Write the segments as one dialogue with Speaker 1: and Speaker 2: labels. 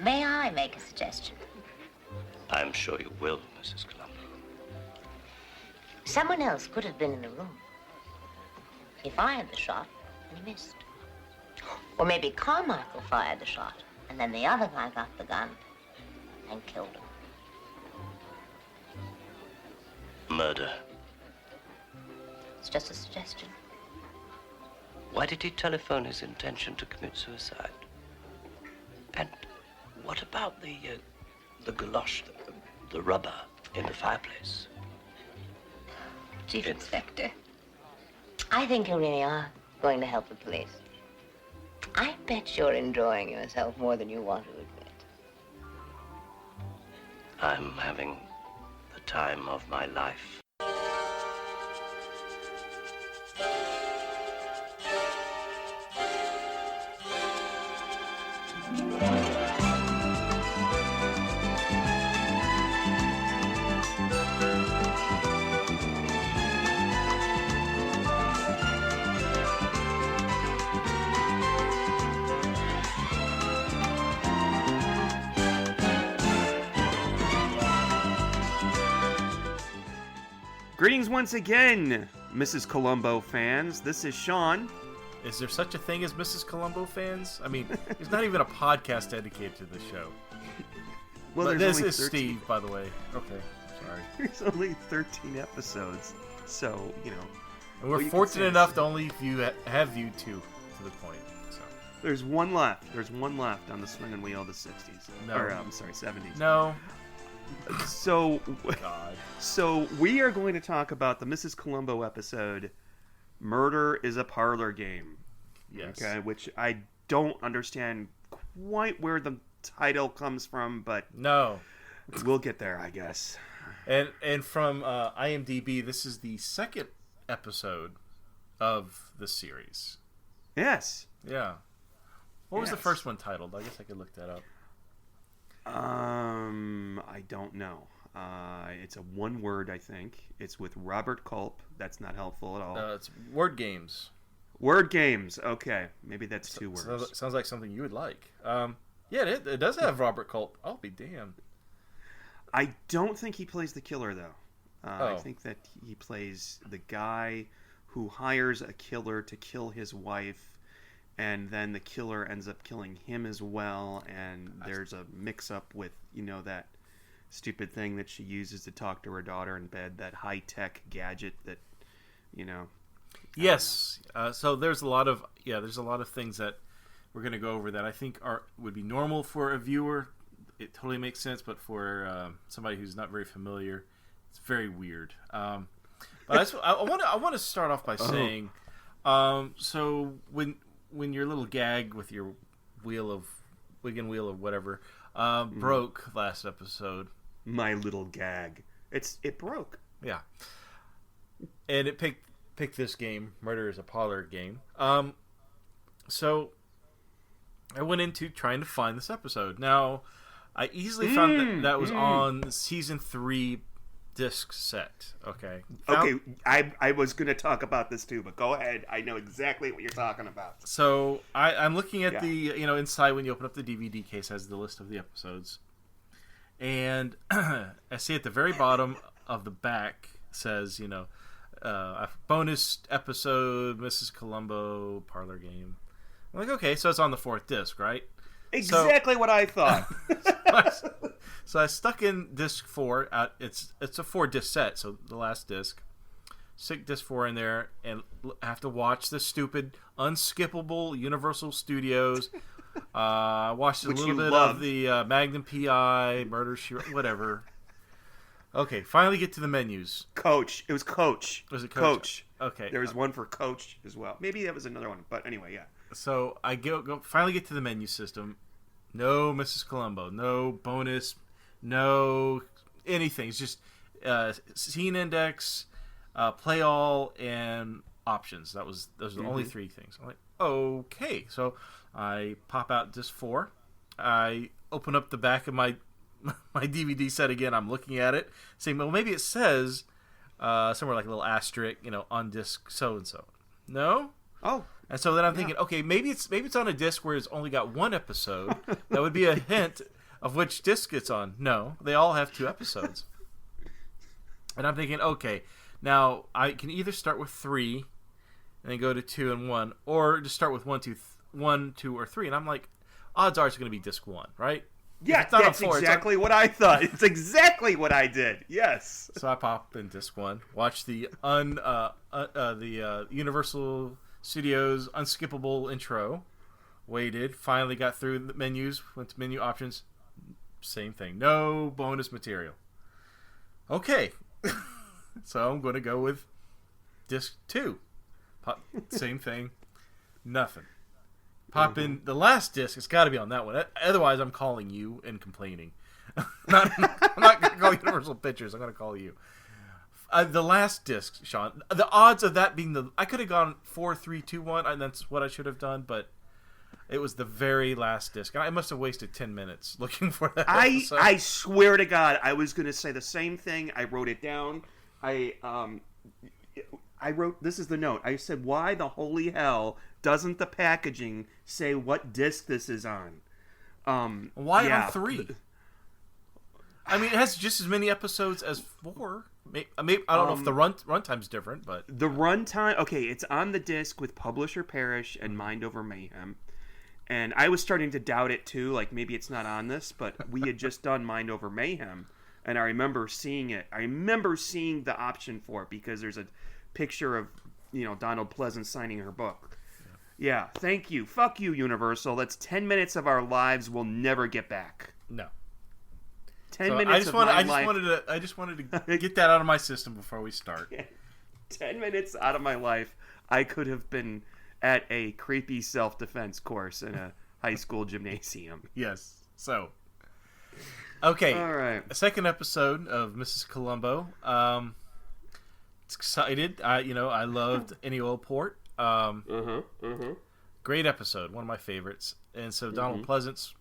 Speaker 1: May I make a suggestion?
Speaker 2: I'm sure you will, Mrs. Columbo.
Speaker 1: Someone else could have been in the room. He fired the shot, and he missed. Or maybe Carmichael fired the shot, and then the other guy got the gun and killed him.
Speaker 2: Murder.
Speaker 1: It's just a suggestion.
Speaker 2: Why did he telephone his intention to commit suicide? And what about the galosh, the rubber in the fireplace?
Speaker 1: Chief Inspector, I think you really are going to help the police. I bet you're enjoying yourself more than you want to admit.
Speaker 2: I'm having the time of my life.
Speaker 3: Greetings once again, Mrs. Columbo fans. This is Sean.
Speaker 4: Is there such a thing as Mrs. Columbo fans? I mean, there's not even a podcast dedicated to the show.
Speaker 3: Well,
Speaker 4: but
Speaker 3: there's
Speaker 4: this
Speaker 3: only
Speaker 4: is
Speaker 3: 13.
Speaker 4: Steve, by the way. Okay, sorry.
Speaker 3: There's only 13 episodes, so, you know.
Speaker 4: And we're fortunate enough to only have viewed 2 to the point. So
Speaker 3: there's one left. There's one left on the swinging wheel of the 60s.
Speaker 4: No.
Speaker 3: Or, I'm sorry, 70s.
Speaker 4: No.
Speaker 3: So,
Speaker 4: God.
Speaker 3: So we are going to talk about the Mrs. Columbo episode, Murder is a Parlor Game.
Speaker 4: Yes.
Speaker 3: Okay, which I don't understand quite where the title comes from, but
Speaker 4: No.
Speaker 3: we'll get there, I guess.
Speaker 4: And from IMDb, this is the second episode of the series.
Speaker 3: Yes.
Speaker 4: Yeah. What was the
Speaker 3: Yes.
Speaker 4: first one titled? I guess I could look that up.
Speaker 3: I don't know. It's a one word, I think. It's with Robert Culp. That's not helpful at all.
Speaker 4: It's Word Games.
Speaker 3: Word Games. Okay, maybe that's 2 words.
Speaker 4: Sounds like something you would like. Yeah, it does have Robert Culp. I'll be damned.
Speaker 3: I don't think he plays the killer, though. I
Speaker 4: Oh.
Speaker 3: think that he plays the guy who hires a killer to kill his wife, and then the killer ends up killing him as well, and there's a mix-up with, you know, that stupid thing that she uses to talk to her daughter in bed, that high-tech gadget that, you know...
Speaker 4: Yes. So there's a lot of things that we're going to go over that I think would be normal for a viewer. It totally makes sense, but for somebody who's not very familiar, it's very weird. But I want to start off by saying, so when your little gag with your wiggin' wheel of whatever broke last episode,
Speaker 3: My little gag. It broke.
Speaker 4: yeah, and it picked this game, Murder is a Parlor Game. So I went into trying to find this episode. Now, I easily found that was on season 3 disc set. Okay.
Speaker 3: Okay, I was going to talk about this too, but go ahead. I know exactly what you're talking about.
Speaker 4: So I'm looking at the, inside when you open up the DVD case has the list of the episodes. And I see at the very bottom of the back says, a bonus episode, Mrs. Columbo, Parlor Game. I'm like, okay, so it's on the 4th disc, right?
Speaker 3: Exactly what I thought.
Speaker 4: So I stuck in disc 4. It's a 4-disc set, so the last disc. Stick disc 4 in there, and I have to watch the stupid, unskippable Universal Studios. I watched a little bit of the Magnum P.I., Murder, She Wrote, whatever. Okay, finally get to the menus.
Speaker 3: Coach. It was Coach.
Speaker 4: Was it Coach? Okay.
Speaker 3: There was one for Coach as well. Maybe that was another one, but anyway, yeah.
Speaker 4: So I go finally get to the menu system. No Mrs. Columbo. No bonus. No anything. It's just scene index, play all, and options. Those are the only 3 things. I'm like, okay. So I pop out disc 4. I open up the back of my DVD set again. I'm looking at it, saying, well, maybe it says somewhere like a little asterisk, on disc so and so. No.
Speaker 3: Oh.
Speaker 4: And so then I'm thinking, okay, maybe it's on a disc where it's only got one episode. That would be a hint of which disc it's on. No, they all have 2 episodes. And I'm thinking, okay, now I can either start with 3 and then go to 2 and 1, or just start with 1, 2, or 3. And I'm like, odds are it's going to be disc 1, right?
Speaker 3: Yeah, that's exactly what I thought. It's exactly what I did. Yes.
Speaker 4: So I pop in disc 1, watch the Universal Studios unskippable intro, waited, finally got through the menus, went to menu options, same thing, no bonus material. Okay, so I'm going to go with disc 2. Same thing, nothing. Pop in the last disc. It's got to be on that one. Otherwise, I'm calling you and complaining. I'm not going to call Universal Pictures. I'm going to call you. The last disc, Sean. The odds of that being I could have gone 4, 3, 2, 1, and that's what I should have done. But it was the very last disc. I must have wasted 10 minutes looking for that.
Speaker 3: I swear to God, I was going to say the same thing. I wrote it down. I wrote, this is the note. I said, why the holy hell doesn't the packaging say what disc this is on?
Speaker 4: Why on 3? I mean, it has just as many episodes as 4. Maybe, I don't know if the runtime's different, but...
Speaker 3: The runtime, okay, it's on the disc with Publisher Perish and Mind Over Mayhem. And I was starting to doubt it, too. Like, maybe it's not on this, but we had just done Mind Over Mayhem. And I remember seeing it. I remember seeing the option for it because there's a picture of, Donald Pleasence signing her book. Yeah, thank you. Fuck you, Universal. That's 10 minutes of our lives we'll never get back.
Speaker 4: No.
Speaker 3: 10 minutes of my life.
Speaker 4: I just wanted to get that out of my system before we start.
Speaker 3: 10 minutes out of my life, I could have been at a creepy self-defense course in a high school gymnasium.
Speaker 4: Yes. So, okay.
Speaker 3: All right.
Speaker 4: A second episode of Mrs. Columbo. It's excited. I loved Any Old Port. Great episode. One of my favorites. And so Donald Pleasence,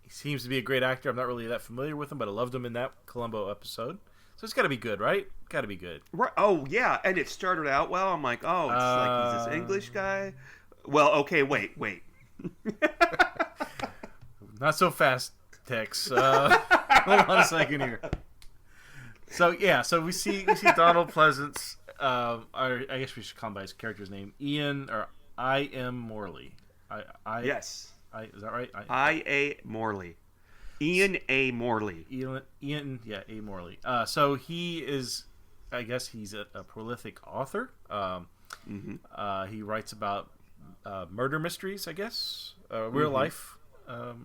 Speaker 4: he seems to be a great actor. I'm not really that familiar with him, but I loved him in that Columbo episode. So it's got to be good, right? Got to be good.
Speaker 3: Right. Oh, yeah. And it started out well. I'm like, oh, it's like he's this English guy. Well, okay, wait.
Speaker 4: Not so fast, Tex. Hold on a second here. So we see Donald Pleasence. I guess we should call him by his character's name, Ian or I.M. Morley.
Speaker 3: Yes.
Speaker 4: Is that right?
Speaker 3: I.A. Morley. Ian A. Morley.
Speaker 4: Ian, A. Morley. So he is, I guess he's a prolific author. He writes about murder mysteries, I guess, real life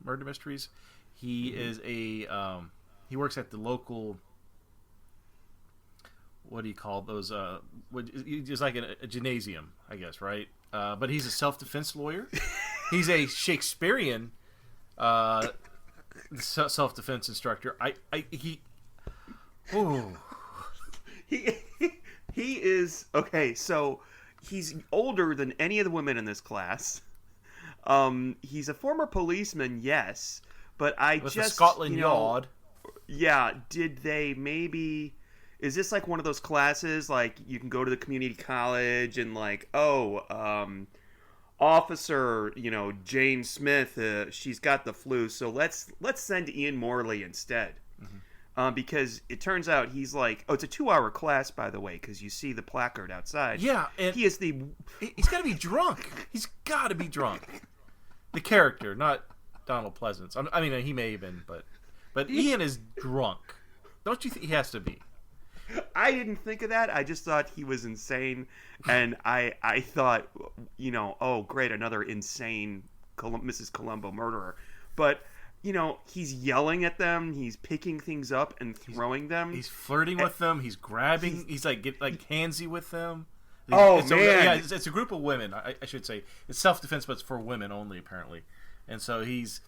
Speaker 4: murder mysteries. He is he works at the local. What do you call those? Just like a gymnasium, I guess, right? But he's a self-defense lawyer. He's a Shakespearean self-defense instructor. He
Speaker 3: is okay. So he's older than any of the women in this class. He's a former policeman, yes, but
Speaker 4: with the Scotland Yard.
Speaker 3: Yeah, did they maybe? Is this like one of those classes like you can go to the community college and like, Officer, Jane Smith, she's got the flu, so let's send Ian Morley instead. Because it turns out he's like, it's a 2-hour class, by the way, because you see the placard outside.
Speaker 4: Yeah, and
Speaker 3: he's
Speaker 4: got to be drunk. He's got to be drunk. The character, not Donald Pleasence. I mean, he may have been, but Ian is drunk. Don't you think he has to be?
Speaker 3: I didn't think of that. I just thought he was insane, and I thought, oh great, another insane Mrs. Columbo murderer. But he's yelling at them, he's picking things up and throwing them.
Speaker 4: He's flirting with them. He's grabbing. He's like handsy with them.
Speaker 3: Man!
Speaker 4: It's a group of women. I should say it's self-defense, but it's for women only apparently. And so he's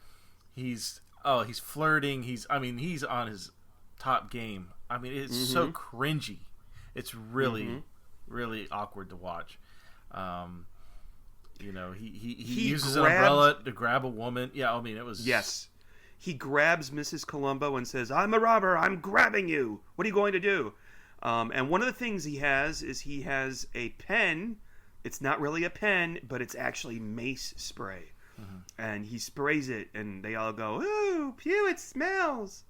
Speaker 4: flirting. He's on his top game. I mean, it's so cringy. It's really, really awkward to watch. He uses an umbrella to grab a woman. Yeah, I mean, it was...
Speaker 3: Yes. He grabs Mrs. Columbo and says, "I'm a robber. I'm grabbing you. What are you going to do?" And one of the things he has is a pen it's not really a pen, but it's actually mace spray. And he sprays it, and they all go, "Ooh, pew! It smells."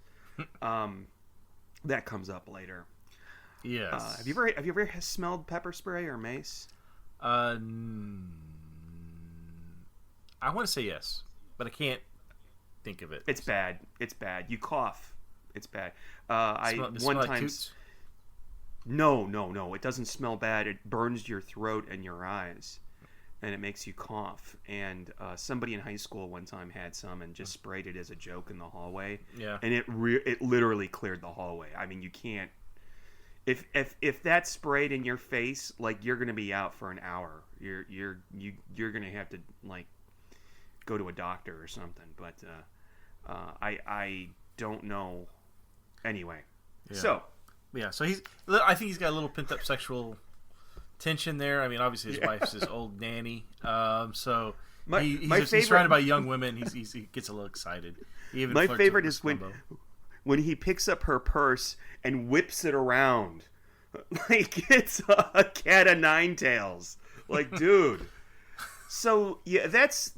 Speaker 3: That comes up later.
Speaker 4: Yes.
Speaker 3: Have you ever smelled pepper spray or mace?
Speaker 4: I want to say yes, but I can't think of it.
Speaker 3: It's bad. It's bad. You cough. It's bad.
Speaker 4: Smell like toots?
Speaker 3: No. It doesn't smell bad. It burns your throat and your eyes, and it makes you cough. And somebody in high school one time had some and just sprayed it as a joke in the hallway.
Speaker 4: Yeah.
Speaker 3: And it literally cleared the hallway. I mean, you can't. If that's sprayed in your face, like, you're gonna be out for an hour. You're gonna have to, like, go to a doctor or something. But I don't know. Anyway,
Speaker 4: yeah.
Speaker 3: So
Speaker 4: I think he's got a little pent up sexual tension there. I mean, obviously his wife's his old nanny, so he's surrounded by young women. He gets a little excited.
Speaker 3: My favorite is when he picks up her purse and whips it around like it's a cat of nine tails. Like, dude. So yeah, that's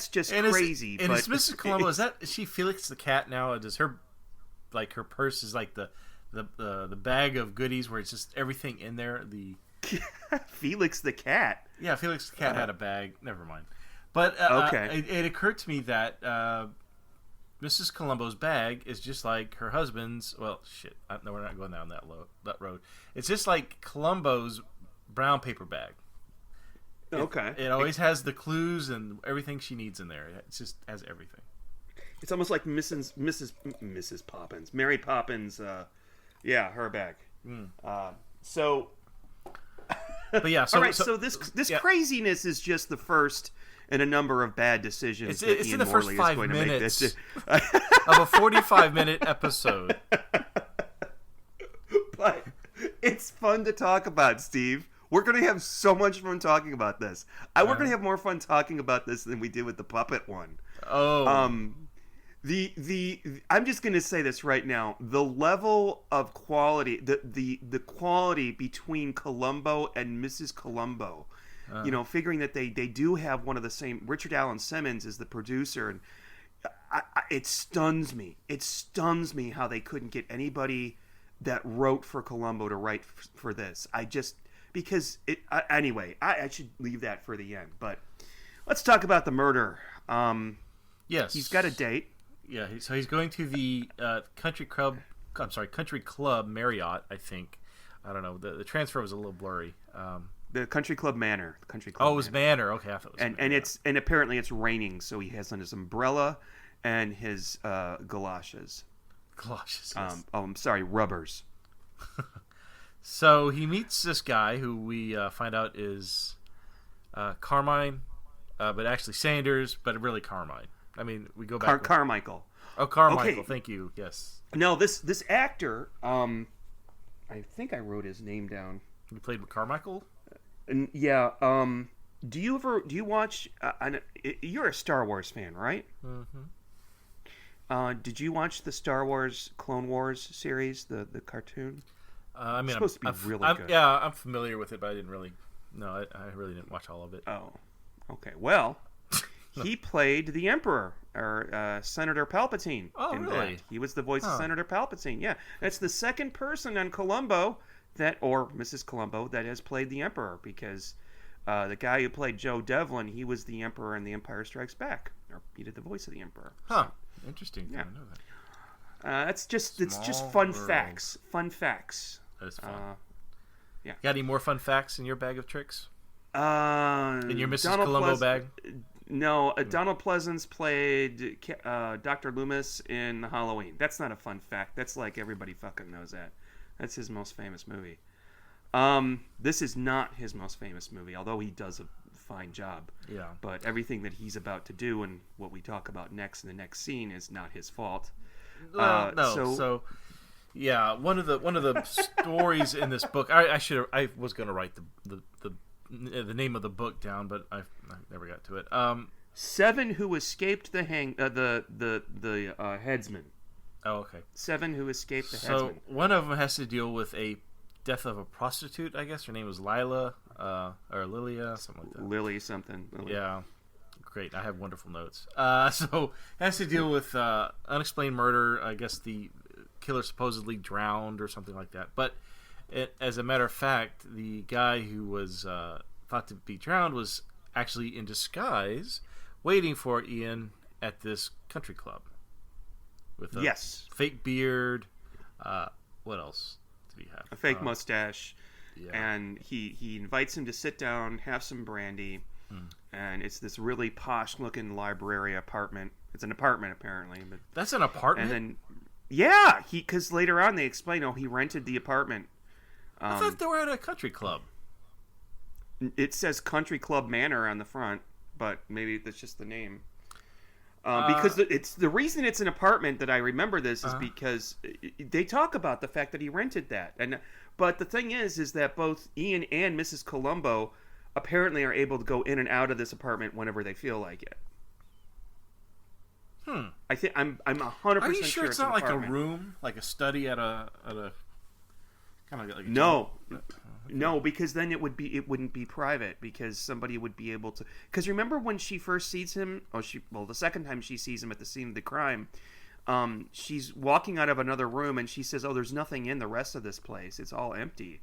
Speaker 3: just crazy.
Speaker 4: And is Mrs. Columbo, is she Felix the cat now? Or does her purse is like the bag of goodies where it's just everything in there?
Speaker 3: Felix the cat.
Speaker 4: Yeah, Felix the cat had a bag. Never mind. But
Speaker 3: okay.
Speaker 4: It occurred to me that Mrs. Columbo's bag is just like her husband's. Well, shit. No, we're not going down that road. It's just like Columbo's brown paper bag.
Speaker 3: Okay.
Speaker 4: It always has the clues and everything she needs in there. It just has everything.
Speaker 3: It's almost like Mrs. Poppins, Mary Poppins. Her bag. So.
Speaker 4: But yeah.
Speaker 3: All right. So this craziness is just the first in a number of bad decisions.
Speaker 4: It's
Speaker 3: Ian
Speaker 4: in the first
Speaker 3: Morley
Speaker 4: 5
Speaker 3: is going
Speaker 4: minutes
Speaker 3: to make this.
Speaker 4: of a 45-minute episode.
Speaker 3: But it's fun to talk about, Steve. We're going to have so much fun talking about this. We're going to have more fun talking about this than we did with the puppet one.
Speaker 4: Oh.
Speaker 3: I'm just going to say this right now. The level of quality, the quality between Columbo and Mrs. Columbo, figuring that they do have one of the same. Richard Allen Simmons is the producer, and it stuns me. It stuns me how they couldn't get anybody that wrote for Columbo to write for this. Because anyway, I should leave that for the end. But let's talk about the murder.
Speaker 4: Yes,
Speaker 3: he's got a date.
Speaker 4: Yeah, so he's going to the Country Club Marriott, I think. I don't know. The transfer was a little blurry.
Speaker 3: The Country Club Manor. Country Club.
Speaker 4: Oh, it was Manor. Okay, I thought it was Manor.
Speaker 3: And apparently it's raining, so he has on his umbrella and his galoshes.
Speaker 4: Galoshes. Yes.
Speaker 3: I'm sorry, rubbers.
Speaker 4: So he meets this guy who we find out is Carmine, but actually Sanders, but really Carmine. I mean, we go back.
Speaker 3: Carmichael.
Speaker 4: Oh, Carmichael.
Speaker 3: Okay.
Speaker 4: Thank you. Yes.
Speaker 3: No, this actor. I think I wrote his name down.
Speaker 4: You played with Carmichael.
Speaker 3: Yeah. Do you watch? You're a Star Wars fan, right?
Speaker 4: Mm-hmm.
Speaker 3: Did you watch the Star Wars Clone Wars series, the cartoon?
Speaker 4: I mean,
Speaker 3: it's supposed to be really good.
Speaker 4: Yeah, I'm familiar with it, but I didn't really. No, I really didn't watch all of it.
Speaker 3: Oh, okay. Well, he played the Emperor or Senator Palpatine.
Speaker 4: Oh, really?
Speaker 3: He was the voice of Senator Palpatine. Yeah, that's the second person on Columbo or Mrs. Columbo that has played the Emperor, because the guy who played Joe Devlin, he was the Emperor in The Empire Strikes Back, or he did the voice of the Emperor.
Speaker 4: Huh? Interesting.
Speaker 3: Yeah.
Speaker 4: I didn't know that.
Speaker 3: It's just fun facts. Fun facts.
Speaker 4: That is fun.
Speaker 3: Yeah.
Speaker 4: Got any more fun facts in your bag of tricks? In your Mrs.
Speaker 3: Donald
Speaker 4: Columbo bag?
Speaker 3: No, Donald Pleasence played Dr. Loomis in Halloween. That's not a fun fact. That's like everybody fucking knows that. That's his most famous movie. This is not his most famous movie, although he does a fine job.
Speaker 4: Yeah.
Speaker 3: But everything that he's about to do and what we talk about next in the next scene is not his fault.
Speaker 4: No. So yeah, one of the stories in this book. I was going to write the name of the book down, but I never got to it.
Speaker 3: 7 who escaped the headsman.
Speaker 4: Oh, okay.
Speaker 3: 7 who escaped the
Speaker 4: So
Speaker 3: headsman.
Speaker 4: one of them has to deal with a death of a prostitute, I guess. Her name was Lila, or Lilia, something like that.
Speaker 3: Lily something. Lily.
Speaker 4: Yeah. Great. I have wonderful notes. So it has to deal with unexplained murder. I guess the killer supposedly drowned or something like that. But as a matter of fact, the guy who was thought to be drowned was actually in disguise, waiting for Ian at this country club with a fake beard. What else did he have?
Speaker 3: A fake mustache.
Speaker 4: Yeah.
Speaker 3: And he invites him to sit down, have some brandy. And it's this really posh-looking library apartment. It's an apartment, apparently. But
Speaker 4: that's an apartment?
Speaker 3: And then, because later on they explain, he rented the apartment.
Speaker 4: I thought they were at a country club.
Speaker 3: It says Country Club Manor on the front, but maybe that's just the name. Because it's the reason it's an apartment that I remember this is because they talk about the fact that he rented that. But the thing is that both Ian and Mrs. Columbo apparently are able to go in and out of this apartment whenever they feel like it. I think I'm 100%.
Speaker 4: Are you sure it's not like a room, like a study at a kind of like a
Speaker 3: No, because then it wouldn't be private because somebody would be able to. Because remember when she first sees him? The second time she sees him at the scene of the crime, she's walking out of another room and she says, "Oh, there's nothing in the rest of this place. It's all empty."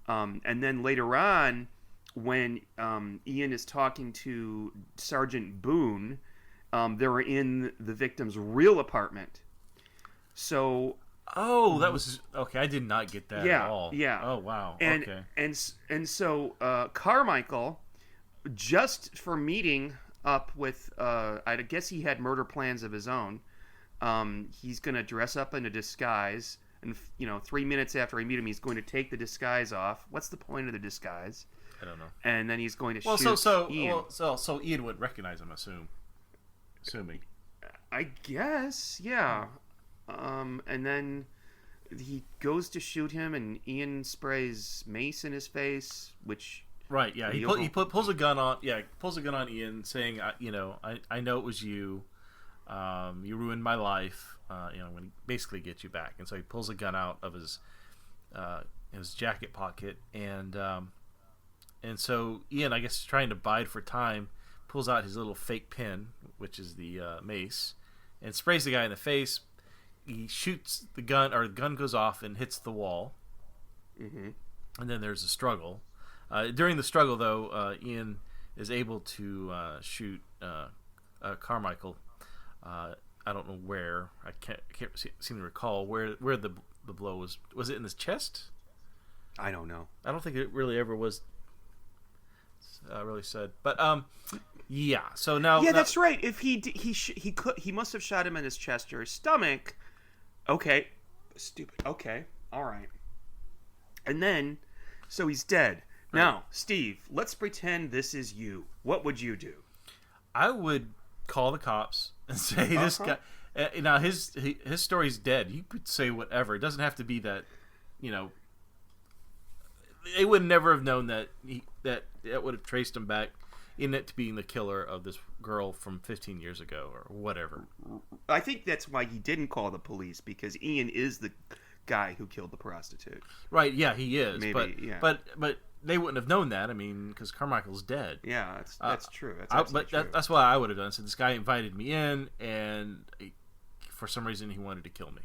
Speaker 3: And then later on, when Ian is talking to Sergeant Boone, they're in the victim's real apartment. So.
Speaker 4: Oh, that was okay. I did not get that at all.
Speaker 3: Yeah.
Speaker 4: Oh, wow.
Speaker 3: And,
Speaker 4: okay.
Speaker 3: And so Carmichael, just for meeting up with, I guess he had murder plans of his own. He's going to dress up in a disguise, and 3 minutes after I meet him, he's going to take the disguise off. What's the point of the disguise?
Speaker 4: I don't know.
Speaker 3: And then he's going to shoot Ian.
Speaker 4: So Ian would recognize him, assuming.
Speaker 3: I guess, yeah. And then he goes to shoot him, and Ian sprays mace in his face, which...
Speaker 4: Right, yeah. He pulls a gun on... Yeah, pulls a gun on Ian, saying, I know it was you. You ruined my life. I'm going to basically get you back. And so he pulls a gun out of his jacket pocket, and so Ian, I guess, trying to bide for time, pulls out his little fake pin, which is the mace, and sprays the guy in the face. He shoots the gun, or the gun goes off and hits the wall. Mm-hmm. And then there's a struggle. During the struggle, though, Ian is able to shoot Carmichael. I don't know where. I can't seem to recall where the blow was. Was it in his chest?
Speaker 3: I don't know.
Speaker 4: I don't think it really ever was really said. But yeah. So now.
Speaker 3: Yeah, that's right. If he must have shot him in his chest or his stomach. Okay. Stupid. Okay. All right. And then, so he's dead. Right. Now, Steve, let's pretend this is you. What would you do?
Speaker 4: I would call the cops and say this guy. Now his story's dead. You could say whatever. It doesn't have to be that. They would never have known that that would have traced him back in it to being the killer of this girl from 15 years ago or whatever.
Speaker 3: I think that's why he didn't call the police, because Ian is the guy who killed the prostitute.
Speaker 4: Right, yeah, he is.
Speaker 3: Maybe,
Speaker 4: but they wouldn't have known that, because Carmichael's dead.
Speaker 3: Yeah, that's true. That's true.
Speaker 4: That's what I would have done. So this guy invited me in, and for some reason he wanted to kill me.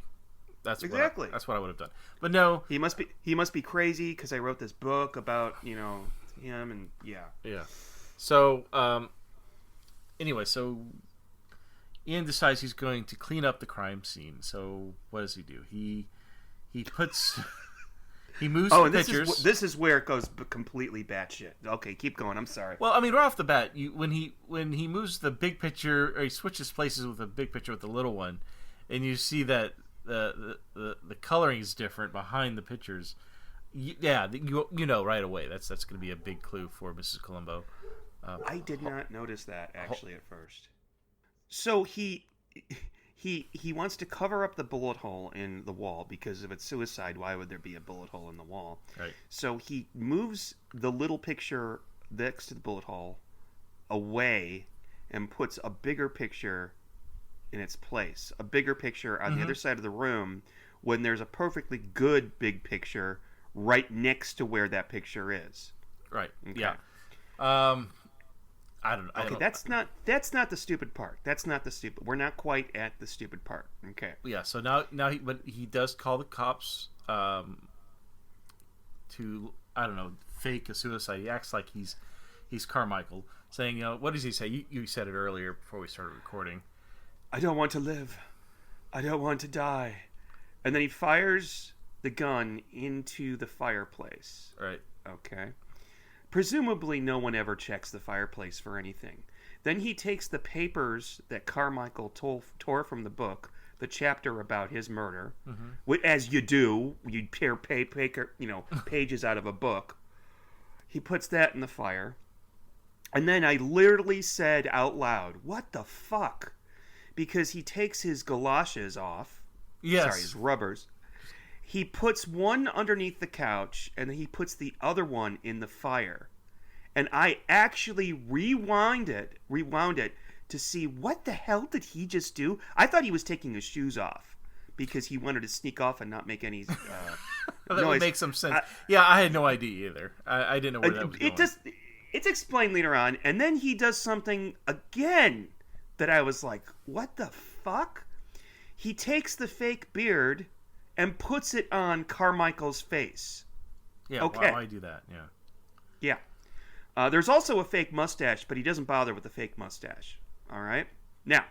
Speaker 4: That's
Speaker 3: exactly.
Speaker 4: That's what I would have done. But no,
Speaker 3: he must be crazy because I wrote this book about him, and yeah.
Speaker 4: So anyway, so Ian decides he's going to clean up the crime scene. So what does he do? He puts he moves the pictures.
Speaker 3: This is where it goes completely batshit. Okay, keep going. I'm sorry.
Speaker 4: Well, I mean, right off the bat, when he moves the big picture, or he switches places with the big picture with the little one, and you see that the coloring is different behind the pictures. You know right away that's going to be a big clue for Mrs. Columbo.
Speaker 3: I did not notice that actually at first. So he wants to cover up the bullet hole in the wall because if it's suicide, why would there be a bullet hole in the wall?
Speaker 4: Right.
Speaker 3: So he moves the little picture next to the bullet hole away and puts a bigger picture in its place. A bigger picture on the other side of the room when there's a perfectly good big picture right next to where that picture is.
Speaker 4: Right.
Speaker 3: Okay.
Speaker 4: Yeah. I don't.
Speaker 3: Okay, that's not the stupid part. That's not the stupid. We're not quite at the stupid part. Okay.
Speaker 4: Yeah. So now he does call the cops to, I don't know, fake a suicide. He acts like he's Carmichael, saying, what does he say? You said it earlier before we started recording.
Speaker 3: I don't want to live. I don't want to die. And then he fires the gun into the fireplace.
Speaker 4: Right.
Speaker 3: Okay. Presumably no one ever checks the fireplace for anything. Then he takes the papers that Carmichael tore from the book, the chapter about his murder, as you do, you tear pages out of a book. He puts that in the fire. And then I literally said out loud, what the fuck? Because he takes his galoshes off.
Speaker 4: Yes.
Speaker 3: Sorry, his rubbers. He puts one underneath the couch, and then he puts the other one in the fire. And I actually rewound it to see what the hell did he just do? I thought he was taking his shoes off because he wanted to sneak off and not make any
Speaker 4: That
Speaker 3: noise.
Speaker 4: would make some sense. I had no idea either. I didn't know where that was going.
Speaker 3: It's explained later on, and then he does something again that I was like, what the fuck? He takes the fake beard and puts it on Carmichael's face.
Speaker 4: Yeah,
Speaker 3: okay.
Speaker 4: Why do that? Yeah.
Speaker 3: Yeah. There's also a fake mustache, but he doesn't bother with the fake mustache. All right? Now,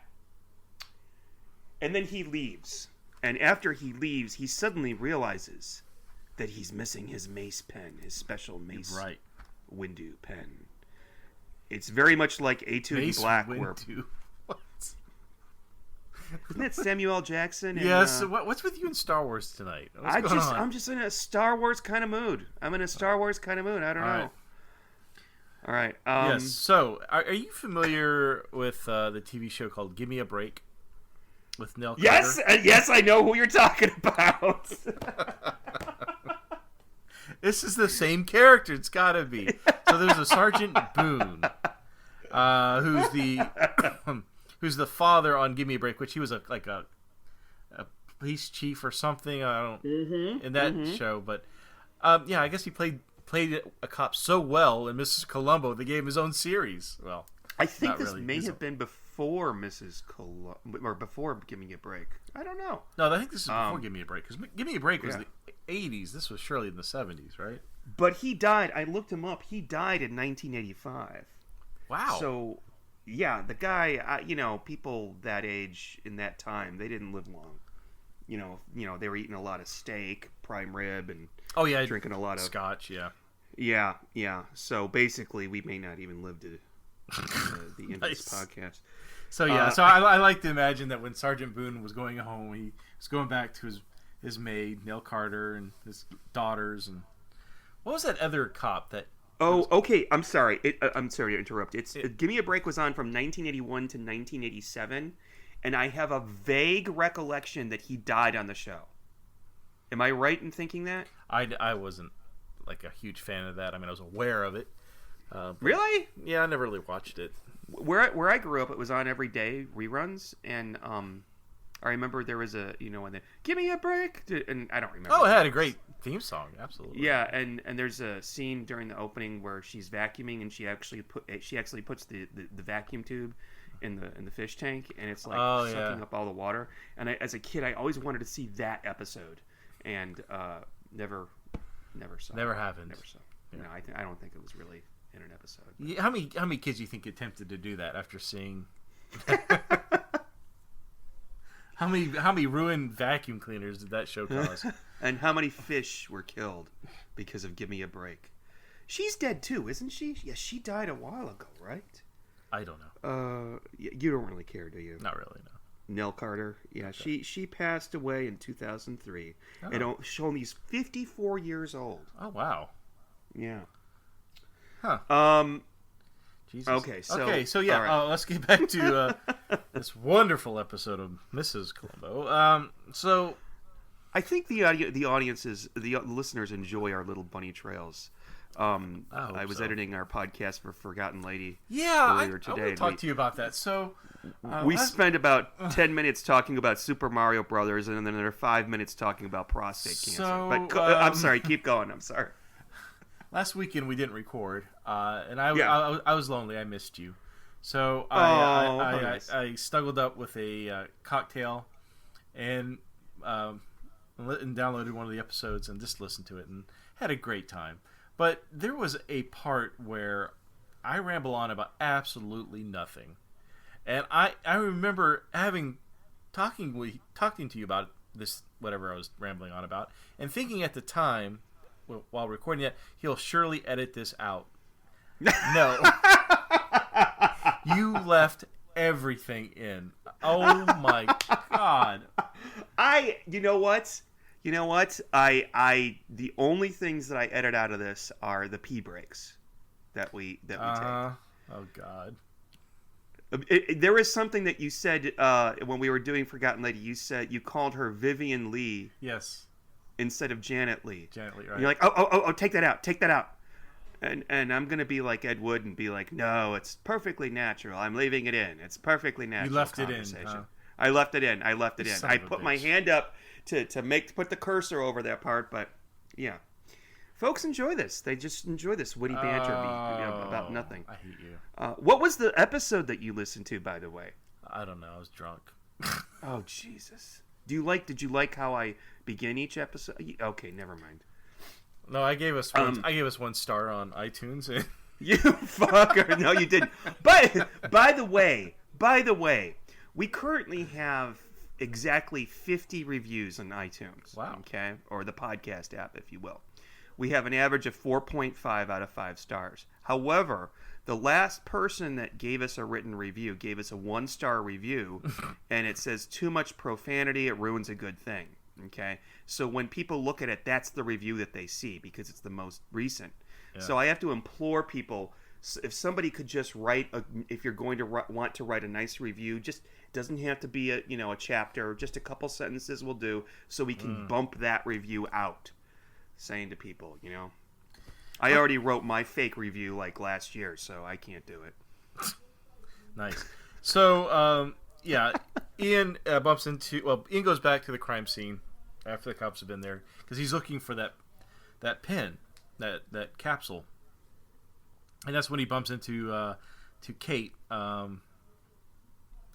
Speaker 3: and then he leaves. And after he leaves, he suddenly realizes that he's missing his mace pen, his special mace Windu pen. It's very much like Etude in Black.
Speaker 4: Windu. What?
Speaker 3: Isn't that Samuel L. Jackson? And,
Speaker 4: yes. What's with you in Star Wars tonight?
Speaker 3: I'm just in a Star Wars kind of mood. I don't know.
Speaker 4: Right.
Speaker 3: All right.
Speaker 4: Yes. So, are you familiar with the TV show called Give Me a Break with Nell Carter?
Speaker 3: Yes, I know who you're talking about.
Speaker 4: This is the same character. It's got to be. So there's a Sergeant Boone, who's the father on Give Me a Break, which he was like a police chief or something. I don't in that show, but I guess he played a cop so well in Mrs. Columbo they gave him his own series. Well,
Speaker 3: I think this may have been before Mrs. Columbo or before Give Me a Break. I don't know.
Speaker 4: No, I think this is before Give Me a Break, because Give Me a Break was the 80s. This was surely in the 70s, right?
Speaker 3: But he died. I looked him up. He died in 1985.
Speaker 4: Wow.
Speaker 3: So, yeah, the guy. People that age in that time, they didn't live long. They were eating a lot of steak, prime rib, and drinking a lot of
Speaker 4: scotch.
Speaker 3: Yeah. So basically, we may not even live to the end of this podcast.
Speaker 4: So I like to imagine that when Sergeant Boone was going home, he was going back to his maid, Nell Carter, and his daughters, and what was that other cop that?
Speaker 3: Oh, okay. I'm sorry. I'm sorry to interrupt. Give Me a Break was on from 1981 to 1987, and I have a vague recollection that he died on the show. Am I right in thinking that?
Speaker 4: I wasn't like a huge fan of that. I mean, I was aware of it.
Speaker 3: Really?
Speaker 4: Yeah, I never really watched it.
Speaker 3: Where I grew up, it was on every day reruns, and I remember there was when they Give Me a Break, and I don't remember.
Speaker 4: Oh, it had a great theme song, absolutely.
Speaker 3: Yeah, and there's a scene during the opening where she's vacuuming, and she actually puts the vacuum tube in the fish tank, and it's like sucking up all the water. And as a kid, I always wanted to see that episode, and never saw.
Speaker 4: Never happened.
Speaker 3: Never saw. Yeah. No, I don't think it was really in an episode.
Speaker 4: Yeah, how many kids do you think attempted to do that after seeing? How many ruined vacuum cleaners did that show cause?
Speaker 3: And how many fish were killed because of Give Me a Break? She's dead too, isn't she? Yeah, she died a while ago, right?
Speaker 4: I don't know.
Speaker 3: You don't really care, do you?
Speaker 4: Not really, no.
Speaker 3: Nell Carter, yeah, okay. She passed away in 2003, and she's only 54 years old.
Speaker 4: Oh wow.
Speaker 3: Yeah.
Speaker 4: Huh. Jesus.
Speaker 3: Okay, so
Speaker 4: yeah,
Speaker 3: right.
Speaker 4: Let's get back to this wonderful episode of Mrs. Columbo. So,
Speaker 3: I think the listeners enjoy our little bunny trails. I was
Speaker 4: so.
Speaker 3: editing our podcast for Forgotten Lady.
Speaker 4: Yeah,
Speaker 3: earlier today.
Speaker 4: I want to talk to you about that. So
Speaker 3: we spent about 10 minutes talking about Super Mario Brothers, and then there are 5 minutes talking about prostate cancer. But I'm sorry, keep going. I'm sorry.
Speaker 4: Last weekend we didn't record, and I was lonely. I missed you, so I snuggled up with a cocktail, and downloaded one of the episodes and just listened to it and had a great time. But there was a part where I ramble on about absolutely nothing, and I remember talking to you about this, whatever I was rambling on about, and thinking at the time, while recording it, he'll surely edit this out. No. You left everything in. Oh my God.
Speaker 3: You know what? The only things that I edit out of this are the pee breaks that we take.
Speaker 4: Oh God.
Speaker 3: There is something that you said when we were doing Forgotten Lady. You said you called her Vivian Lee.
Speaker 4: Yes.
Speaker 3: Instead of Janet Lee.
Speaker 4: Janet Lee, right.
Speaker 3: And you're like, oh, take that out. And I'm going to be like Ed Wood and be like, no, it's perfectly natural. I'm leaving it in. It's perfectly natural.
Speaker 4: You left it in, huh?
Speaker 3: I left it in. I put my hand up to put the cursor over that part, but yeah. Folks enjoy this. They just enjoy this witty banter about nothing.
Speaker 4: I hate you.
Speaker 3: What was the episode that you listened to, by the way?
Speaker 4: I don't know. I was drunk.
Speaker 3: Oh, Jesus. Did you like how I begin each episode? Okay, never mind.
Speaker 4: No, I gave us 1 star on iTunes.
Speaker 3: You fucker! No, you didn't. But by the way, we currently have exactly 50 reviews on iTunes.
Speaker 4: Wow.
Speaker 3: Okay, or the podcast app, if you will. We have an average of 4.5 out of 5 stars. However, the last person that gave us a written review gave us a 1-star review, and it says too much profanity, it ruins a good thing. Okay, so when people look at it, that's the review that they see because it's the most recent. Yeah. So I have to implore people, if somebody could just write, if you're going to want to write a nice review, just doesn't have to be a chapter, just a couple sentences will do, so we can bump that review out. Saying to people, I already wrote my fake review like last year, so I can't do it.
Speaker 4: Nice. So, Ian Ian goes back to the crime scene after the cops have been there because he's looking for that pin, that capsule, and that's when he bumps into to Kate, and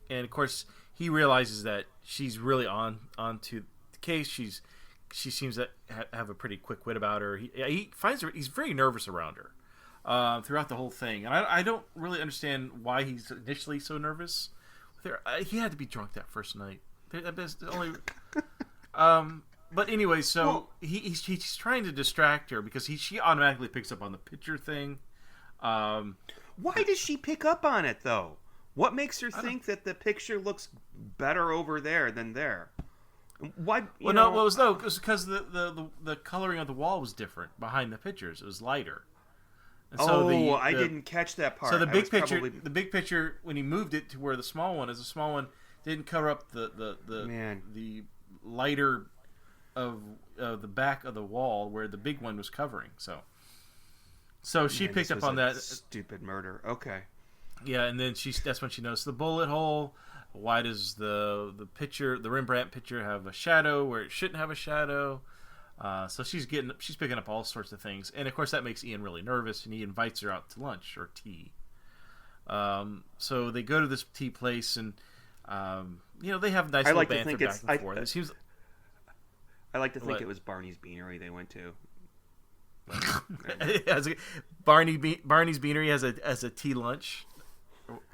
Speaker 4: of course he realizes that she's really onto the case. She seems to have a pretty quick wit about her. He finds her. He's very nervous around her throughout the whole thing, and I don't really understand why he's initially so nervous with her. He had to be drunk that first night. That's the only. But anyway, so he's trying to distract her because she automatically picks up on the picture thing.
Speaker 3: Why does she pick up on it though? What makes her think that the picture looks better over there than there? Why?
Speaker 4: It was because the coloring of the wall was different behind the pictures. It was lighter. And so
Speaker 3: I didn't catch that part.
Speaker 4: So the big picture, when he moved it to where the small one is, the small one didn't cover up the lighter of the back of the wall where the big one was covering. So she picked up on that
Speaker 3: stupid murder. Okay.
Speaker 4: Yeah, and then that's when she noticed the bullet hole. Why does the Rembrandt picture have a shadow where it shouldn't have a shadow? So she's picking up all sorts of things, and of course that makes Ian really nervous, and he invites her out to lunch or tea. So they go to this tea place, and they have nice little banter back and forth. It seems.
Speaker 3: I like to think it was Barney's Beanery they went to.
Speaker 4: Barney's Beanery as a tea lunch.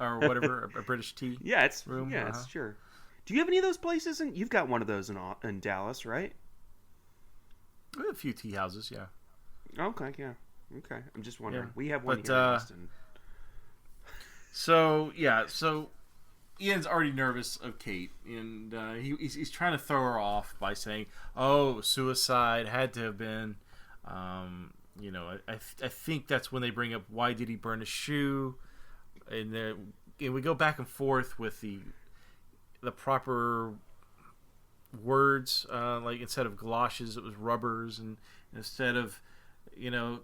Speaker 4: Or whatever, a British tea room.
Speaker 3: Yeah, it's sure. Do you have any of those places? You've got one of those in Dallas, right?
Speaker 4: We have a few tea houses, yeah.
Speaker 3: Okay, yeah. Okay, I'm just wondering. Yeah. We have one here in Austin.
Speaker 4: So Ian's already nervous of Kate, and he's trying to throw her off by saying, "Oh, suicide had to have been." I think that's when they bring up why did he burn a shoe. And we go back and forth with the proper words. Like instead of galoshes, it was rubbers, and instead of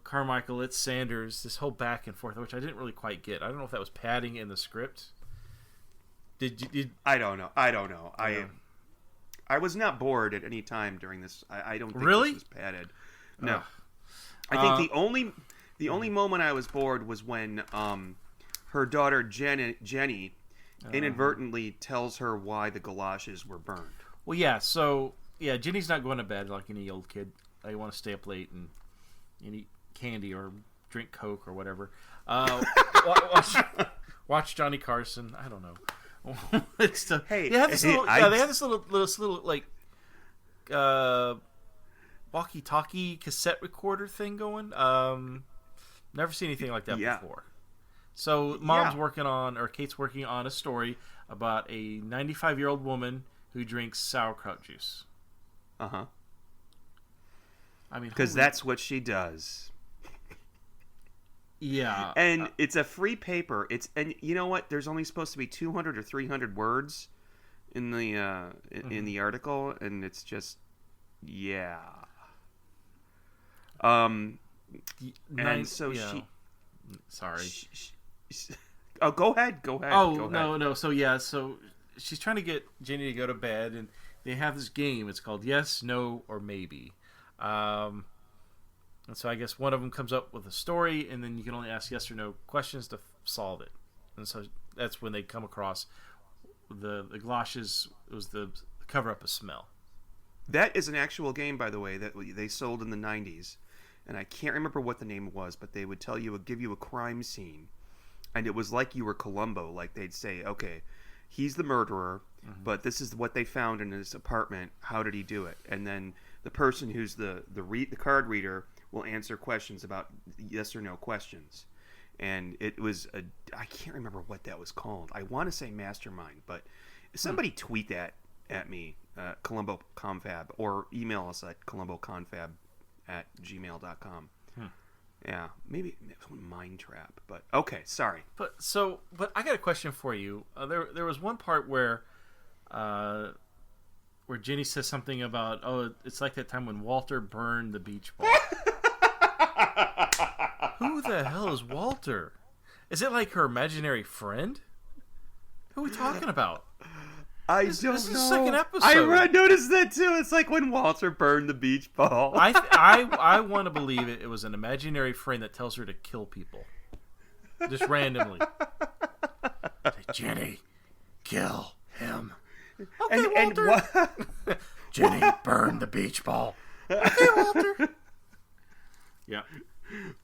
Speaker 4: Carmichael, it's Sanders. This whole back and forth, which I didn't really quite get. I don't know if that was padding in the script.
Speaker 3: I don't know. I was not bored at any time during this. I don't think
Speaker 4: Really?
Speaker 3: this was padded. No. I think the only moment I was bored was when her daughter Jenny inadvertently tells her why the galoshes were burned.
Speaker 4: Well, yeah. So Jenny's not going to bed like any old kid. They want to stay up late and eat candy or drink Coke or whatever. Watch Johnny Carson. I don't know.
Speaker 3: Hey,
Speaker 4: they have this little like walkie-talkie cassette recorder thing going. Never seen anything like that before. So Kate's working on a story about a 95-year-old woman who drinks sauerkraut juice.
Speaker 3: Uh-huh.
Speaker 4: I mean,
Speaker 3: because that's what she does.
Speaker 4: Yeah.
Speaker 3: And it's a free paper. And you know what? There's only supposed to be 200 or 300 words in the article, and it's just and so she.
Speaker 4: Sorry.
Speaker 3: Go ahead.
Speaker 4: No. So she's trying to get Jenny to go to bed, and they have this game. It's called Yes, No, or Maybe. And so I guess one of them comes up with a story, and then you can only ask yes or no questions to solve it. And so that's when they come across the galoshes. It was the cover up a smell.
Speaker 3: That is an actual game, by the way, that they sold in the 90s. And I can't remember what the name was, but they would give you a crime scene. And it was like you were Columbo. Like they'd say, okay, he's the murderer, but this is what they found in his apartment. How did he do it? And then the person who's the card reader will answer questions about yes or no questions. And it was I can't remember what that was called. I want to say Mastermind, but somebody tweet that at me, Columbo Confab, or email us at columboconfab@gmail.com. Yeah, maybe it was Mind Trap, but okay, sorry.
Speaker 4: But I got a question for you. There was one part where Jenny says something about, it's like that time when Walter burned the beach ball. Who the hell is Walter? Is it like her imaginary friend? Who are we talking about?
Speaker 3: This
Speaker 4: is
Speaker 3: know.
Speaker 4: The second episode.
Speaker 3: I noticed that too. It's like when Walter burned the beach ball.
Speaker 4: I want to believe it was an imaginary friend that tells her to kill people, just randomly. Say, Jenny, kill him. Okay, Walter. Jenny, burn the beach ball. Okay, Walter. Yeah,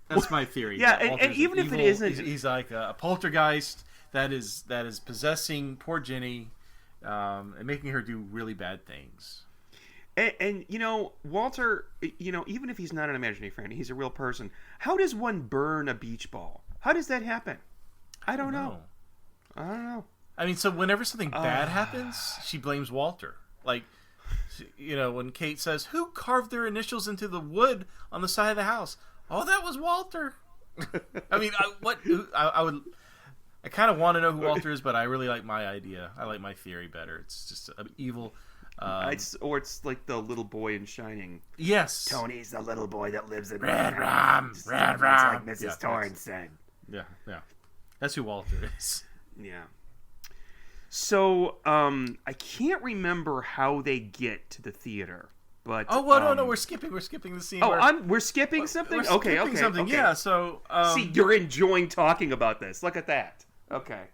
Speaker 4: that's my theory.
Speaker 3: Yeah, and even if it isn't,
Speaker 4: he's like a poltergeist that is possessing poor Jenny. And making her do really bad things.
Speaker 3: And Walter, even if he's not an imaginary friend, he's a real person. How does one burn a beach ball? How does that happen? I don't know.
Speaker 4: I mean, so whenever something bad happens, she blames Walter. Like, when Kate says, "Who carved their initials into the wood on the side of the house?" Oh, that was Walter. I mean, I kind of want to know who Walter is, but I really like my idea. I like my theory better. It's just evil.
Speaker 3: Or it's like the little boy in Shining.
Speaker 4: Yes.
Speaker 3: Tony's the little boy that lives in
Speaker 4: Red Rum. Red Rum.
Speaker 3: Like Mrs. Torrance said.
Speaker 4: Yeah. That's who Walter is.
Speaker 3: Yeah. So, I can't remember how they get to the theater. But,
Speaker 4: no, we're skipping the scene.
Speaker 3: We're skipping something?
Speaker 4: Okay. Something. Yeah, so...
Speaker 3: See, you're enjoying talking about this. Look at that. Okay.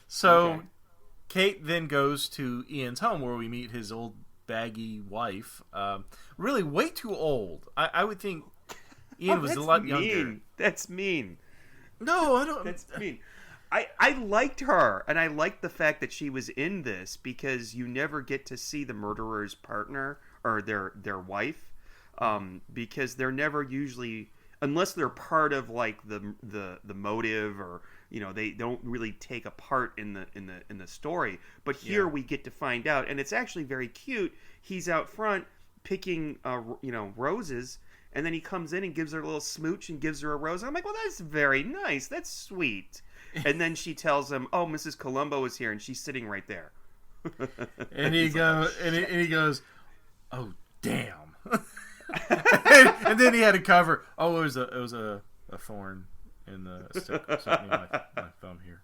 Speaker 4: So, Kate then goes to Ian's home where we meet his old baggy wife. Really way too old. I would think Ian was a lot younger.
Speaker 3: That's mean.
Speaker 4: No, I don't...
Speaker 3: That's mean. I liked her, and I liked the fact that she was in this because you never get to see the murderer's partner or their wife, because they're never usually, unless they're part of like the motive, or they don't really take a part in the story. But here we get to find out, and it's actually very cute. He's out front picking roses, and then he comes in and gives her a little smooch and gives her a rose. I'm like, well, that's very nice. That's sweet. And then she tells him, "Oh, Mrs. Columbo is here, and she's sitting right there."
Speaker 4: And he goes, "Oh, damn." and then he had to cover. Oh, it was a thorn in the my thumb here.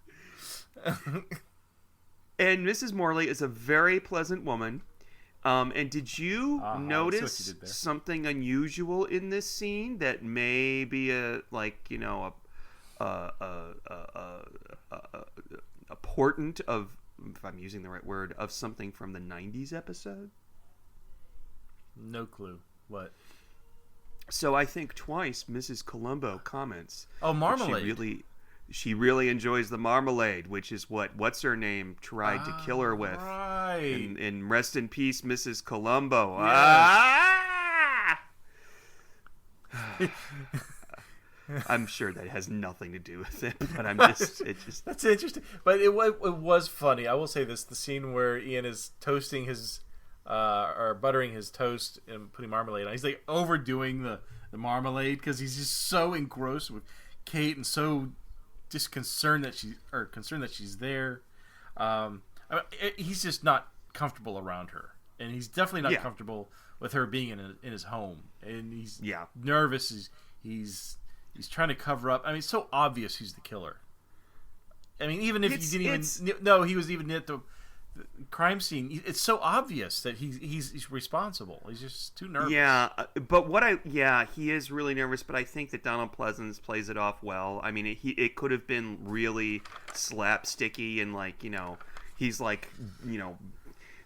Speaker 3: And Mrs. Morley is a very pleasant woman. And did you notice something unusual in this scene that may be a portent of, if I'm using the right word, of something from the 90s episode?
Speaker 4: No clue. What?
Speaker 3: So I think twice Mrs. Columbo comments.
Speaker 4: Oh, marmalade.
Speaker 3: She really enjoys the marmalade, which is what's her name tried to kill her with.
Speaker 4: Right.
Speaker 3: And rest in peace, Mrs. Columbo.
Speaker 4: Yes.
Speaker 3: I'm sure that has nothing to do with it, but
Speaker 4: That's interesting. But it was funny. I will say this: the scene where Ian is toasting his or buttering his toast and putting marmalade on. He's like overdoing the marmalade because he's just so engrossed with Kate and so just concerned that she's there. He's just not comfortable around her, and he's definitely not comfortable with her being in his home, and he's nervous. He's trying to cover up. I mean, it's so obvious who's the killer. I mean, even if he didn't even know he was even at the crime scene, it's so obvious that he's responsible. He's just too nervous.
Speaker 3: Yeah, but he is really nervous. But I think that Donald Pleasence plays it off well. I mean, it could have been really slapsticky and he's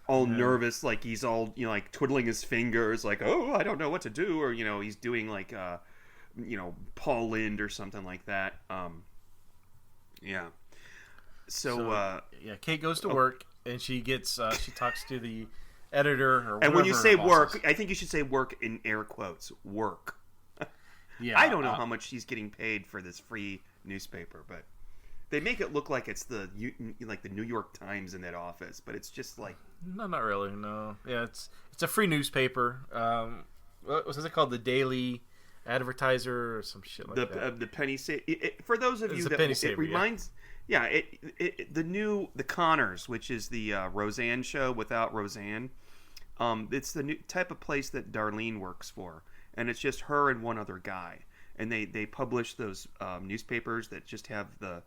Speaker 3: all nervous, like he's all twiddling his fingers, like, oh, I don't know what to do, or he's doing Paul Lynde or something like that. So
Speaker 4: Kate goes to work. And she gets she talks to the editor or whatever.
Speaker 3: And when you say work, I think you should say work in air quotes. Work. Yeah. I don't know how much she's getting paid for this free newspaper, but they make it look like it's the New York Times in that office, but it's just like
Speaker 4: no, not really. No. Yeah, it's a free newspaper. What was it called? The Daily Advertiser or some shit like that.
Speaker 3: The penny saver. For those of you that it reminds. Yeah, the Connors, which is the Roseanne show without Roseanne. It's the new type of place that Darlene works for, and it's just her and one other guy, and they publish those newspapers that just have the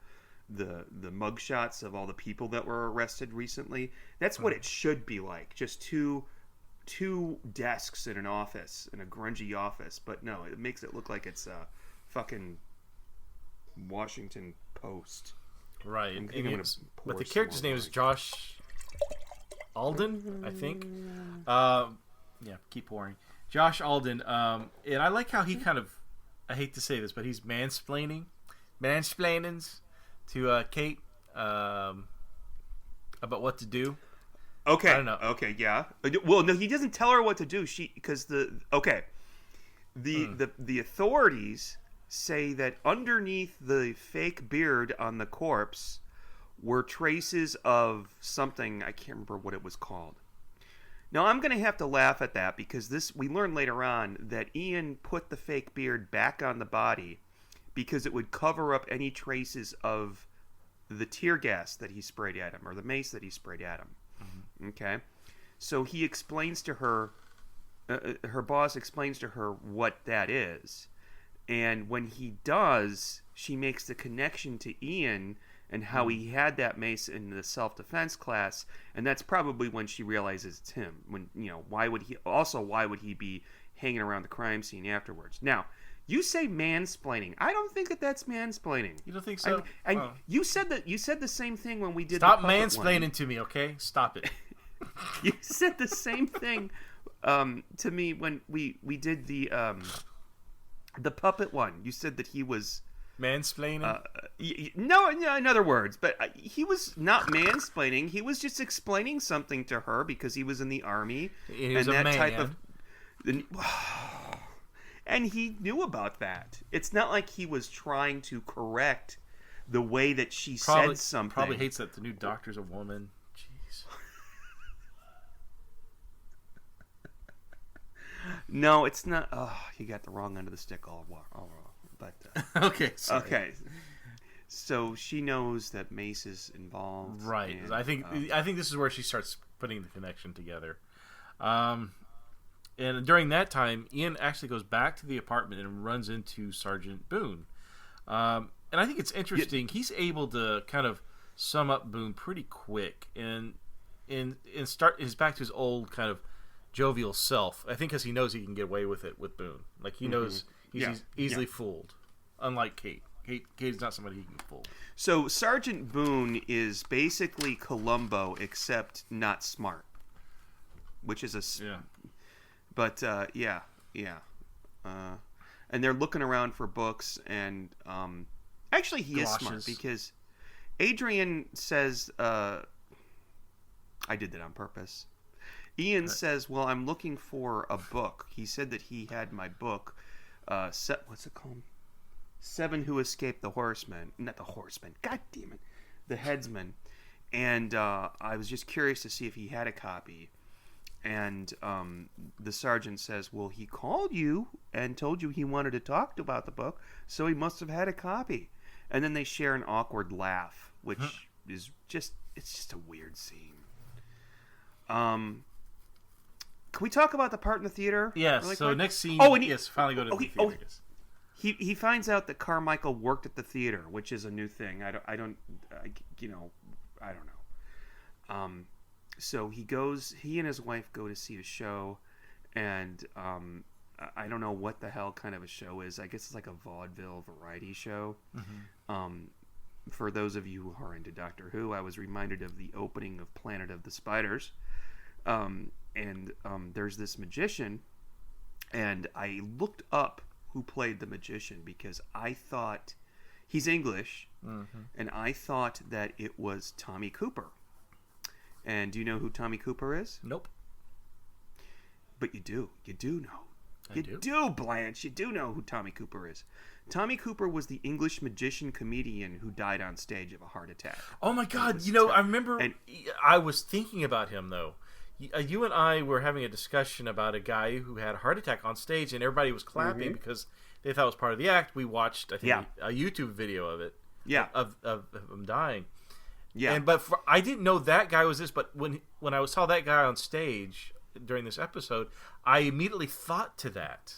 Speaker 3: mugshots of all the people that were arrested recently. That's what it should be like, just two desks in an office, in a grungy office. But no, it makes it look like it's a fucking Washington Post.
Speaker 4: Right, but the character's name is Josh Alden, I think. Keep pouring. Josh Alden, and I like how he kind of, I hate to say this, but he's mansplaining to Kate about what to do.
Speaker 3: Okay.
Speaker 4: I don't know.
Speaker 3: Okay, yeah. Well, no, he doesn't tell her what to do. The authorities say that underneath the fake beard on the corpse were traces of something. I can't remember what it was called. Now, I'm going to have to laugh at that because we learn later on that Ian put the fake beard back on the body because it would cover up any traces of the tear gas that he sprayed at him or the mace that he sprayed at him. Mm-hmm. Okay? So he explains to her, her boss explains to her what that is. And when he does, she makes the connection to Ian and how he had that mace in the self-defense class, and that's probably when she realizes it's him. When why would he be hanging around the crime scene afterwards? Now, you say mansplaining. I don't think that's mansplaining.
Speaker 4: You don't think so?
Speaker 3: You said the same thing when we did.
Speaker 4: Stop mansplaining to me, okay? Stop it.
Speaker 3: You said the same thing to me when we did the puppet one. You said that he was
Speaker 4: mansplaining.
Speaker 3: No, in other words, but he was not mansplaining. He was just explaining something to her because he was in the army
Speaker 4: and that man.
Speaker 3: Type of. And he knew about that. It's not like he was trying to correct the way that she said something.
Speaker 4: Probably hates that the new doctor's a woman. Jeez.
Speaker 3: No, it's not. Oh, he got the wrong end of the stick all wrong. But
Speaker 4: okay, sorry.
Speaker 3: Okay. So she knows that Mace is involved,
Speaker 4: right? And, I think this is where she starts putting the connection together. And during that time, Ian actually goes back to the apartment and runs into Sergeant Boone. And I think it's interesting. He's able to kind of sum up Boone pretty quick and start his back to his old kind of jovial self. I think because he knows he can get away with it with Boone. Like he knows he's easily fooled. Unlike Kate. Kate's not somebody he can fool.
Speaker 3: So Sergeant Boone is basically Columbo, except not smart. Which is But and they're looking around for books, and actually he is smart because Adrian says, "I did that on purpose." Ian says, "Well, I'm looking for a book." He said that he had my book. What's it called? 7 Who Escaped the Horsemen. Not the Horsemen. God damn it. The Headsman. And I was just curious to see if he had a copy. And the sergeant says, well, he called you and told you he wanted to talk about the book, so he must have had a copy. And then they share an awkward laugh, which is just, it's just a weird scene. Can we talk about the part in the theater?
Speaker 4: Yes,
Speaker 3: really
Speaker 4: so
Speaker 3: quick?
Speaker 4: next scene, finally go to the theater, I guess.
Speaker 3: He finds out that Carmichael worked at the theater, which is a new thing. I don't know. So he and his wife go to see a show, and I don't know what the hell kind of a show is. I guess it's like a vaudeville variety show. Mm-hmm. For those of you who are into Doctor Who, I was reminded of the opening of Planet of the Spiders. And there's this magician, and I looked up who played the magician because I thought he's English, and I thought that it was Tommy Cooper. And do you know who Tommy Cooper is?
Speaker 4: Nope.
Speaker 3: But you do know.
Speaker 4: You
Speaker 3: do, Blanche. You do know who Tommy Cooper is. Tommy Cooper was the English magician comedian who died on stage of a heart attack.
Speaker 4: Oh my God! I remember. I was thinking about him though. You and I were having a discussion about a guy who had a heart attack on stage, and everybody was clapping because they thought it was part of the act. We watched, I think, a YouTube video of it.
Speaker 3: Yeah.
Speaker 4: Of him dying.
Speaker 3: Yeah.
Speaker 4: I didn't know that guy was this, but when I saw that guy on stage during this episode, I immediately thought to that.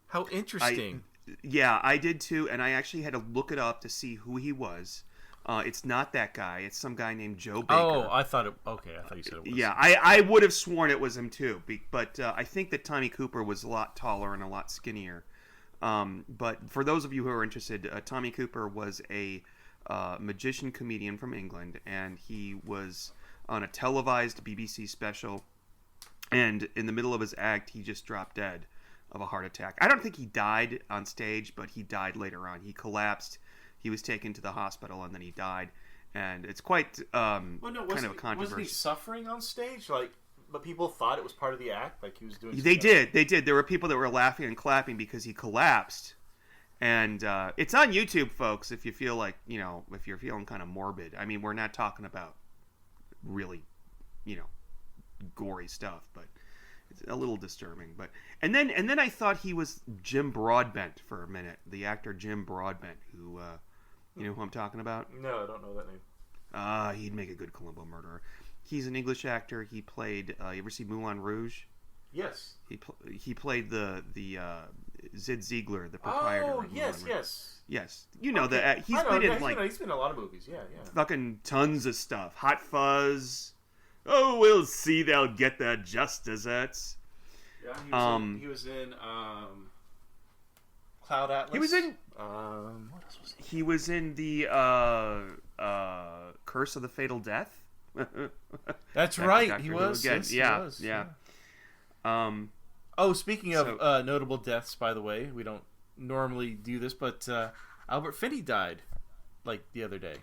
Speaker 4: How interesting.
Speaker 3: I did too, and I actually had to look it up to see who he was. It's not that guy. It's some guy named Joe Baker.
Speaker 4: Oh, I thought you said it was.
Speaker 3: Yeah, I would have sworn it was him too, but I think that Tommy Cooper was a lot taller and a lot skinnier. But for those of you who are interested, Tommy Cooper was a magician comedian from England, and he was on a televised BBC special, and in the middle of his act, he just dropped dead of a heart attack. I don't think he died on stage, but he died later on. He collapsed. He was taken to the hospital, and then he died. And it's quite kind of a controversy.
Speaker 4: Wasn't he suffering on stage? But people thought it was part of the act, like he was doing.
Speaker 3: They did. There were people that were laughing and clapping because he collapsed. And it's on YouTube, folks, if you feel like, if you're feeling kind of morbid. I mean, we're not talking about really, gory stuff, but it's a little disturbing. But and then I thought he was Jim Broadbent for a minute, the actor Jim Broadbent, who you know who I'm talking about?
Speaker 4: No, I don't know that name.
Speaker 3: He'd make a good Columbo murderer. He's an English actor. He played. You ever see Moulin Rouge?
Speaker 4: Yes.
Speaker 3: He played the Zid Ziegler, the proprietor.
Speaker 4: Oh, yes.
Speaker 3: Yes. You know that he's been in
Speaker 4: he's been in a lot of movies. Yeah.
Speaker 3: Fucking tons of stuff. Hot Fuzz. Oh, we'll see. They'll get their just desserts.
Speaker 4: Yeah, he was in Cloud Atlas.
Speaker 3: He was in.
Speaker 4: What else was he?
Speaker 3: He was in the Curse of the Fatal Death.
Speaker 4: That's right. He was.
Speaker 3: Yes,
Speaker 4: he was.
Speaker 3: Yeah.
Speaker 4: Speaking of notable deaths, by the way, we don't normally do this, but Albert Finney died, the other day.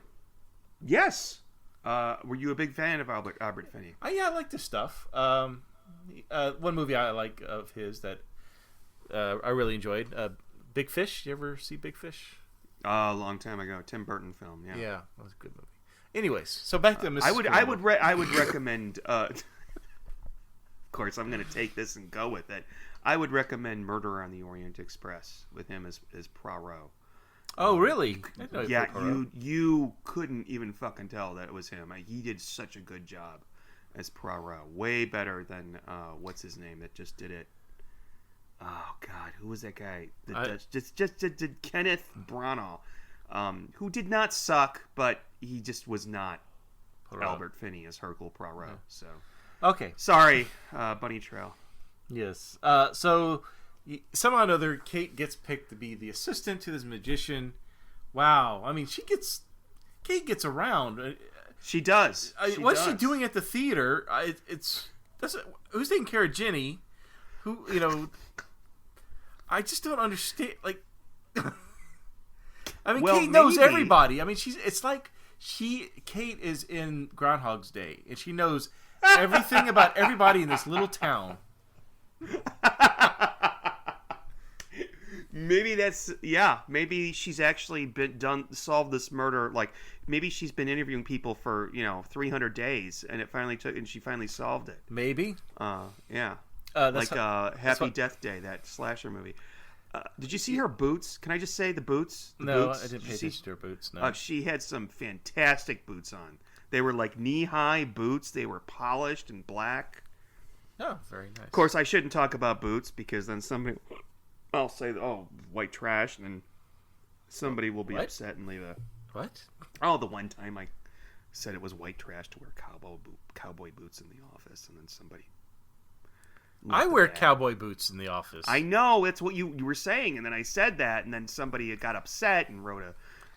Speaker 3: Yes. Were you a big fan of Albert Finney?
Speaker 4: I like this stuff. One movie I like of his that I really enjoyed, Big Fish. You ever see Big Fish?
Speaker 3: A long time ago, Tim Burton film. Yeah,
Speaker 4: that was a good movie. Anyways, so back to Mrs.
Speaker 3: I would recommend. Of course, I'm going to take this and go with it. I would recommend Murder on the Orient Express with him as Poirot.
Speaker 4: Oh, really?
Speaker 3: Yeah, you couldn't even fucking tell that it was him. He did such a good job as Poirot. Way better than what's his name that just did it. Oh God, who was that guy? Just did Kenneth Branagh, who did not suck, but he just was not Albert Finney as Hercule Poirot.
Speaker 4: Yeah.
Speaker 3: So
Speaker 4: Okay.
Speaker 3: sorry, Bunny Trail.
Speaker 4: Yes. So somehow or another, Kate gets picked to be the assistant to this magician. Wow. I mean, Kate gets around.
Speaker 3: She does.
Speaker 4: What's she doing at the theater? Who's taking care of Jenny? Who, I just don't understand. Like, I mean, Kate knows everybody. I mean, Kate is in Groundhog's Day, and she knows everything about everybody in this little town.
Speaker 3: Maybe she's actually solved this murder. Like, maybe she's been interviewing people for 300 days, and she finally solved it.
Speaker 4: Maybe.
Speaker 3: Happy Death Day, that slasher movie. Did you see her boots? Can I just say the boots?
Speaker 4: No, I didn't pay attention to her boots. No.
Speaker 3: She had some fantastic boots on. They were like knee-high boots. They were polished and black.
Speaker 4: Oh, very nice.
Speaker 3: Of course, I shouldn't talk about boots because then I'll say, "Oh, white trash," and then somebody will be upset and leave a.
Speaker 4: What?
Speaker 3: Oh, the one time I said it was white trash to wear cowboy boots in the office, and then somebody.
Speaker 4: I wear cowboy boots in the office.
Speaker 3: I know, it's what you were saying, and then I said that, and then somebody got upset and wrote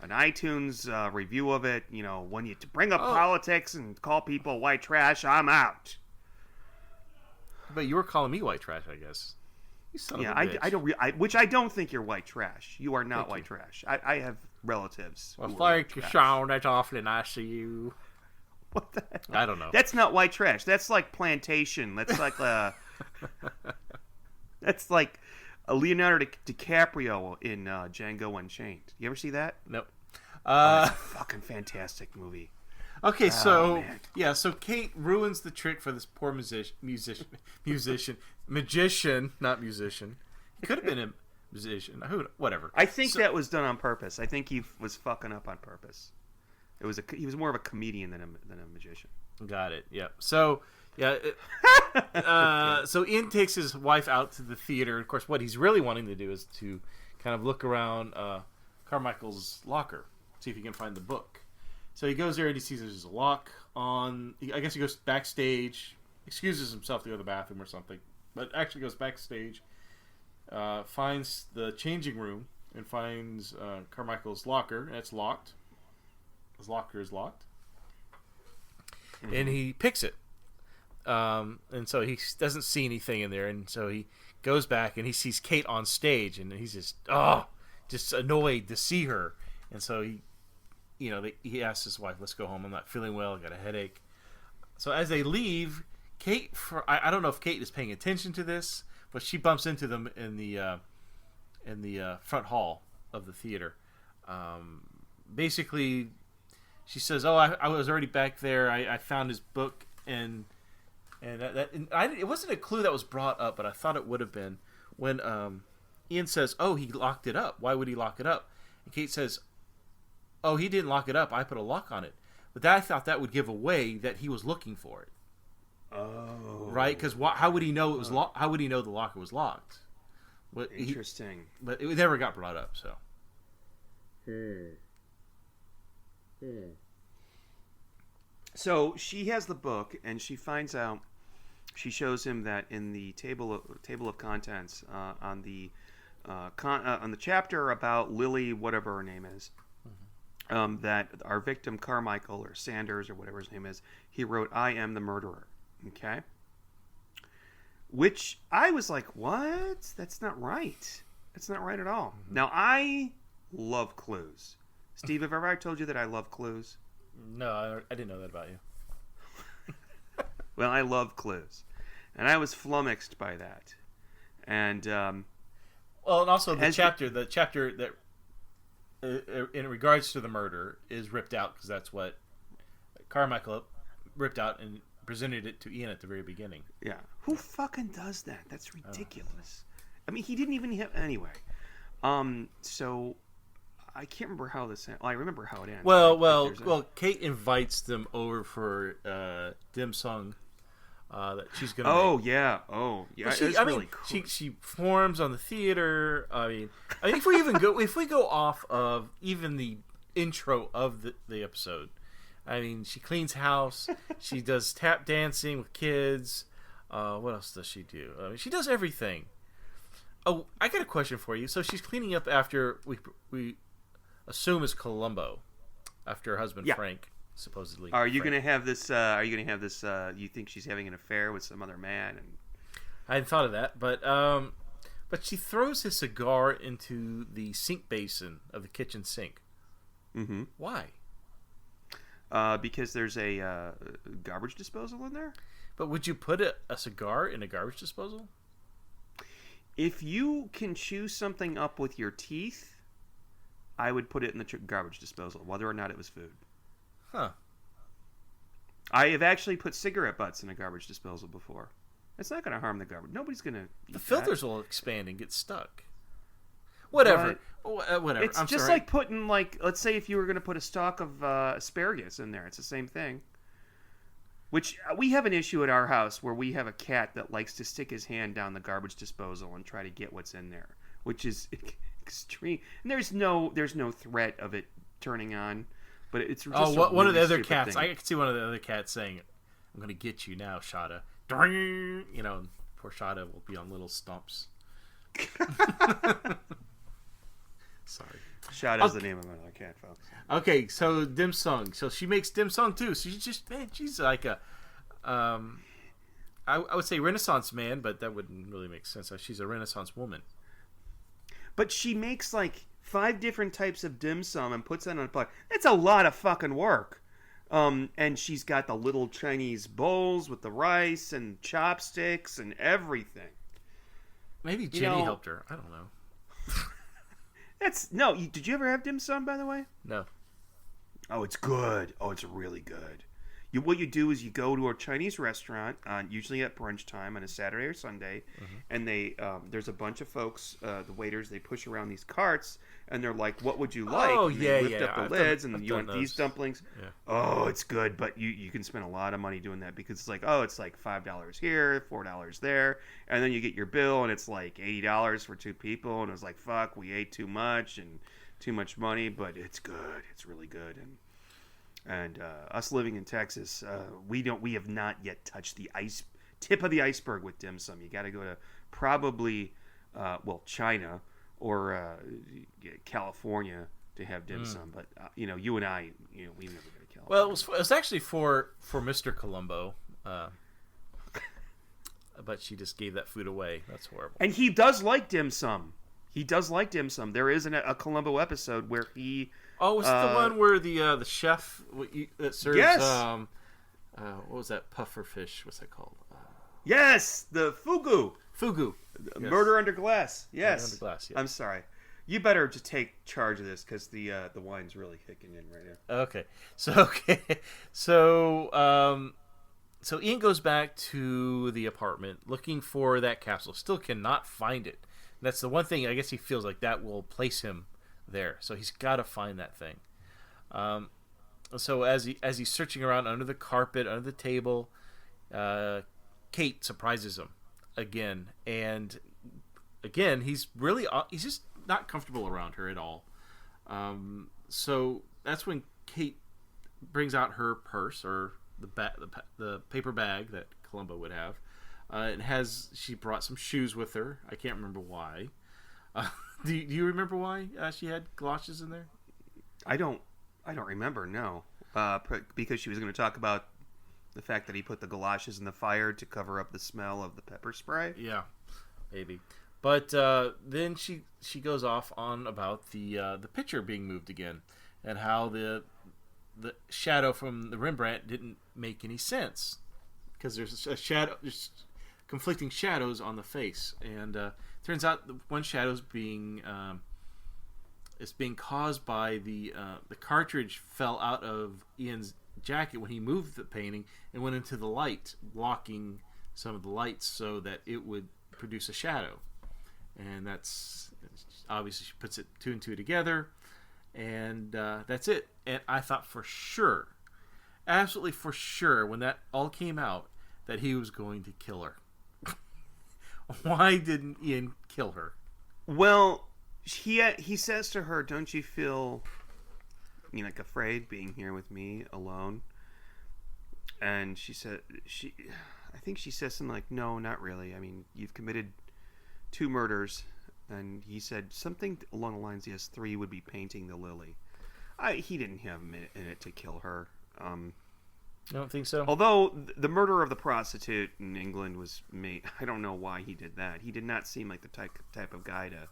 Speaker 3: an iTunes review of it. When you bring up politics and call people white trash, I'm out.
Speaker 4: But you were calling me white trash, I guess. You son of a bitch.
Speaker 3: Which I don't think you're white trash. You are not white trash. I have relatives.
Speaker 4: Well, thank you, Sean. That's awfully nice of you.
Speaker 3: What the hell?
Speaker 4: I don't know.
Speaker 3: That's not white trash. That's like Plantation. That's like that's like a Leonardo DiCaprio in Django Unchained. You ever see that?
Speaker 4: Nope.
Speaker 3: It's a fucking fantastic movie.
Speaker 4: Okay, so Kate ruins the trick for this poor magician, not musician. He could have been a musician. Whatever.
Speaker 3: I think that was done on purpose. I think he was fucking up on purpose. He was more of a comedian than a magician.
Speaker 4: Got it. Yeah. So so Ian takes his wife out to the theater. Of course, what he's really wanting to do is to kind of look around Carmichael's locker, see if he can find the book. So he goes there and he sees there's a lock on. I guess he goes backstage, excuses himself to go to the bathroom or something, but actually goes backstage, finds the changing room, and finds Carmichael's locker, and it's locked. His locker is locked. Mm-hmm. And he picks it. And so he doesn't see anything in there, and so he goes back and he sees Kate on stage, and he's just annoyed to see her. And so he asks his wife, "Let's go home. I'm not feeling well. I got a headache." So as they leave, Kate, I don't know if Kate is paying attention to this, but she bumps into them in the front hall of the theater. Basically, she says, "Oh, I was already back there. I found his book," and it wasn't a clue that was brought up, but I thought it would have been when Ian says, "Oh, he locked it up. Why would he lock it up?" And Kate says, "Oh, he didn't lock it up. I put a lock on it." But I thought that would give away that he was looking for it.
Speaker 3: Oh,
Speaker 4: right? Because how would he know it was locked? How would he know the locker was locked?
Speaker 3: Interesting.
Speaker 4: But it never got brought up. So.
Speaker 3: So she has the book, and she finds out. She shows him that in the table of contents on the chapter about Lily, whatever her name is, that our victim Carmichael or Sanders or whatever his name is, he wrote, "I am the murderer." Okay. Which I was like, what? That's not right. That's not right at all. Mm-hmm. Now I love clues. Steve, have I ever told you that I love clues?
Speaker 4: No, I didn't know that about you.
Speaker 3: Well, I love clues, and I was flummoxed by that. And
Speaker 4: and also the chapter that in regards to the murder is ripped out because that's what Carmichael ripped out and presented it to Ian at the very beginning.
Speaker 3: Yeah, who fucking does that? That's ridiculous. I mean, he didn't even hit anyway. So. I can't remember how this ends. Well, I remember how it ends.
Speaker 4: Well, Kate invites them over for dim sum that she's gonna.
Speaker 3: Oh
Speaker 4: make.
Speaker 3: yeah, oh yeah.
Speaker 4: She,
Speaker 3: It's
Speaker 4: I
Speaker 3: really
Speaker 4: mean,
Speaker 3: cool.
Speaker 4: she forms on the theater. I mean, if we go off of even the intro of the episode, I mean, she cleans house. She does tap dancing with kids. What else does she do? I mean, she does everything. Oh, I got a question for you. So she's cleaning up after we assume is Columbo, after her husband Frank supposedly.
Speaker 3: Are you gonna have this? You think she's having an affair with some other man? And
Speaker 4: I hadn't thought of that, but she throws his cigar into the sink basin of the kitchen sink.
Speaker 3: Mm-hmm.
Speaker 4: Why?
Speaker 3: Because there's a garbage disposal in there.
Speaker 4: But would you put a cigar in a garbage disposal?
Speaker 3: If you can chew something up with your teeth, I would put it in the garbage disposal, whether or not it was food.
Speaker 4: Huh.
Speaker 3: I have actually put cigarette butts in a garbage disposal before. It's not going to harm the garbage. Nobody's going to eat
Speaker 4: The filters
Speaker 3: that.
Speaker 4: will expand and get stuck. Whatever. Whatever.
Speaker 3: It's
Speaker 4: I'm
Speaker 3: just
Speaker 4: sorry.
Speaker 3: like putting, let's say if you were going to put a stalk of asparagus in there. It's the same thing. Which we have an issue at our house where we have a cat that likes to stick his hand down the garbage disposal and try to get what's in there, which is extreme. And there's no threat of it turning on, but it's just
Speaker 4: one of the other
Speaker 3: stupid
Speaker 4: cats.
Speaker 3: thing.
Speaker 4: I can see one of the other cats saying, "I'm going to get you now, Shada." You know, poor Shada will be on little stumps. Sorry.
Speaker 3: Shot is the name of another cat, folks.
Speaker 4: Okay, so dim sum. So she makes dim sum too. So she's like a, I would say Renaissance man, but that wouldn't really make sense. She's a Renaissance woman.
Speaker 3: But she makes 5 different types of dim sum and puts that on a plate. That's a lot of fucking work. And she's got the little Chinese bowls with the rice and chopsticks and everything.
Speaker 4: Maybe Jenny helped her. I don't know.
Speaker 3: Did you ever have dim sum, by the way?
Speaker 4: No.
Speaker 3: Oh, it's good. Oh, it's really good. What you do is you go to a Chinese restaurant, usually at brunch time on a Saturday or Sunday, and there's a bunch of folks, the waiters, they push around these carts, and they're like, "What would you like?"
Speaker 4: Oh,
Speaker 3: and they
Speaker 4: yeah,
Speaker 3: lift up the
Speaker 4: I've
Speaker 3: lids,
Speaker 4: done-
Speaker 3: and
Speaker 4: I've
Speaker 3: you
Speaker 4: done
Speaker 3: want these
Speaker 4: those.
Speaker 3: dumplings.
Speaker 4: Yeah.
Speaker 3: Oh, it's good, but you can spend a lot of money doing that because it's like, oh, it's like $5 here, $4 there, and then you get your bill, and it's like $80 for 2 people, and it was like, fuck, we ate too much and too much money, but it's good. It's really good, and us living in Texas, we have not yet touched the tip of the iceberg with dim sum. You got to go to probably China or California to have dim sum. But you and I, we never go to California.
Speaker 4: Well, it was actually for Mr. Columbo, but she just gave that food away. That's horrible.
Speaker 3: And he does like dim sum. There is a Columbo episode where he.
Speaker 4: Oh, was it the one where the chef that serves?
Speaker 3: Yes.
Speaker 4: What was that puffer fish? What's that called?
Speaker 3: Yes, the fugu.
Speaker 4: Fugu. Yes.
Speaker 3: Murder Under Glass. Yes.
Speaker 4: Murder Under Glass. Yes.
Speaker 3: I'm sorry. You better just take charge of this because the wine's really kicking in right now.
Speaker 4: Okay. So Ian goes back to the apartment looking for that capsule. Still cannot find it. And that's the one thing I guess he feels like that will place him there. So he's got to find that thing. So as he's searching around under the carpet, under the table, Kate surprises him again, and again he's just not comfortable around her at all. So that's when Kate brings out her purse or the paper bag that Columbo would have. She brought some shoes with her. I can't remember why. Do you remember why she had galoshes in there?
Speaker 3: I don't remember. No, because she was going to talk about the fact that he put the galoshes in the fire to cover up the smell of the pepper spray.
Speaker 4: Yeah, maybe. But then she goes off on about the picture being moved again, and how the shadow from the Rembrandt didn't make any sense because there's a shadow, there's conflicting shadows on the face, and turns out the one shadow is being caused by the cartridge fell out of Ian's jacket when he moved the painting and went into the light, blocking some of the lights so that it would produce a shadow. And that's obviously she puts it 2 and 2 together, and that's it. And I thought for sure, absolutely for sure, when that all came out, that he was going to kill her. Why didn't Ian kill her?
Speaker 3: Well, he says to her, "Don't you feel, like afraid being here with me alone?" And I think she says something like, "No, not really. I mean, you've committed 2 murders." And he said something along the lines, yes, 3 would be painting the lily. He didn't have a minute in it to kill her.
Speaker 4: I don't think so.
Speaker 3: Although the murder of the prostitute in England was made, I don't know why he did that. He did not seem like the type of guy to.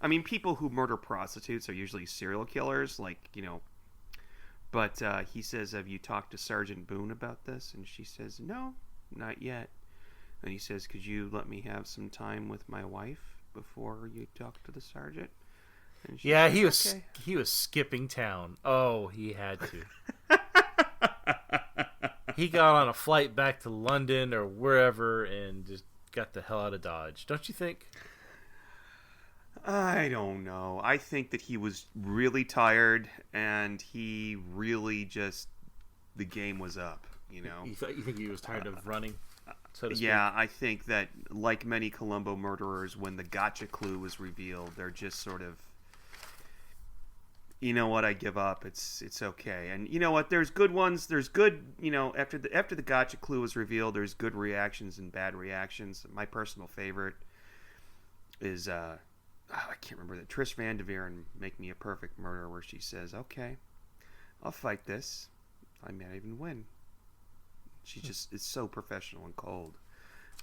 Speaker 3: I mean, people who murder prostitutes are usually serial killers, But he says, "Have you talked to Sergeant Boone about this?" And she says, "No, not yet." And he says, "Could you let me have some time with my wife before you talk to the sergeant?" And she says, "Okay."
Speaker 4: He was skipping town. Oh, he had to. He got on a flight back to London or wherever and just got the hell out of Dodge. Don't you think?
Speaker 3: I don't know. I think that he was really tired and he really just, the game was up,
Speaker 4: You think he was tired of running, so to speak?
Speaker 3: Yeah, I think that, like many Columbo murderers, when the gotcha clue was revealed, they're just sort of, you know what, I give up. It's okay. And you know what? There's good ones. There's good, after the gotcha clue was revealed, there's good reactions and bad reactions. My personal favorite is I can't remember that, Trish Van Devere in Make Me a Perfect Murderer, where she says, "Okay, I'll fight this. I may not even win." She just is so professional and cold.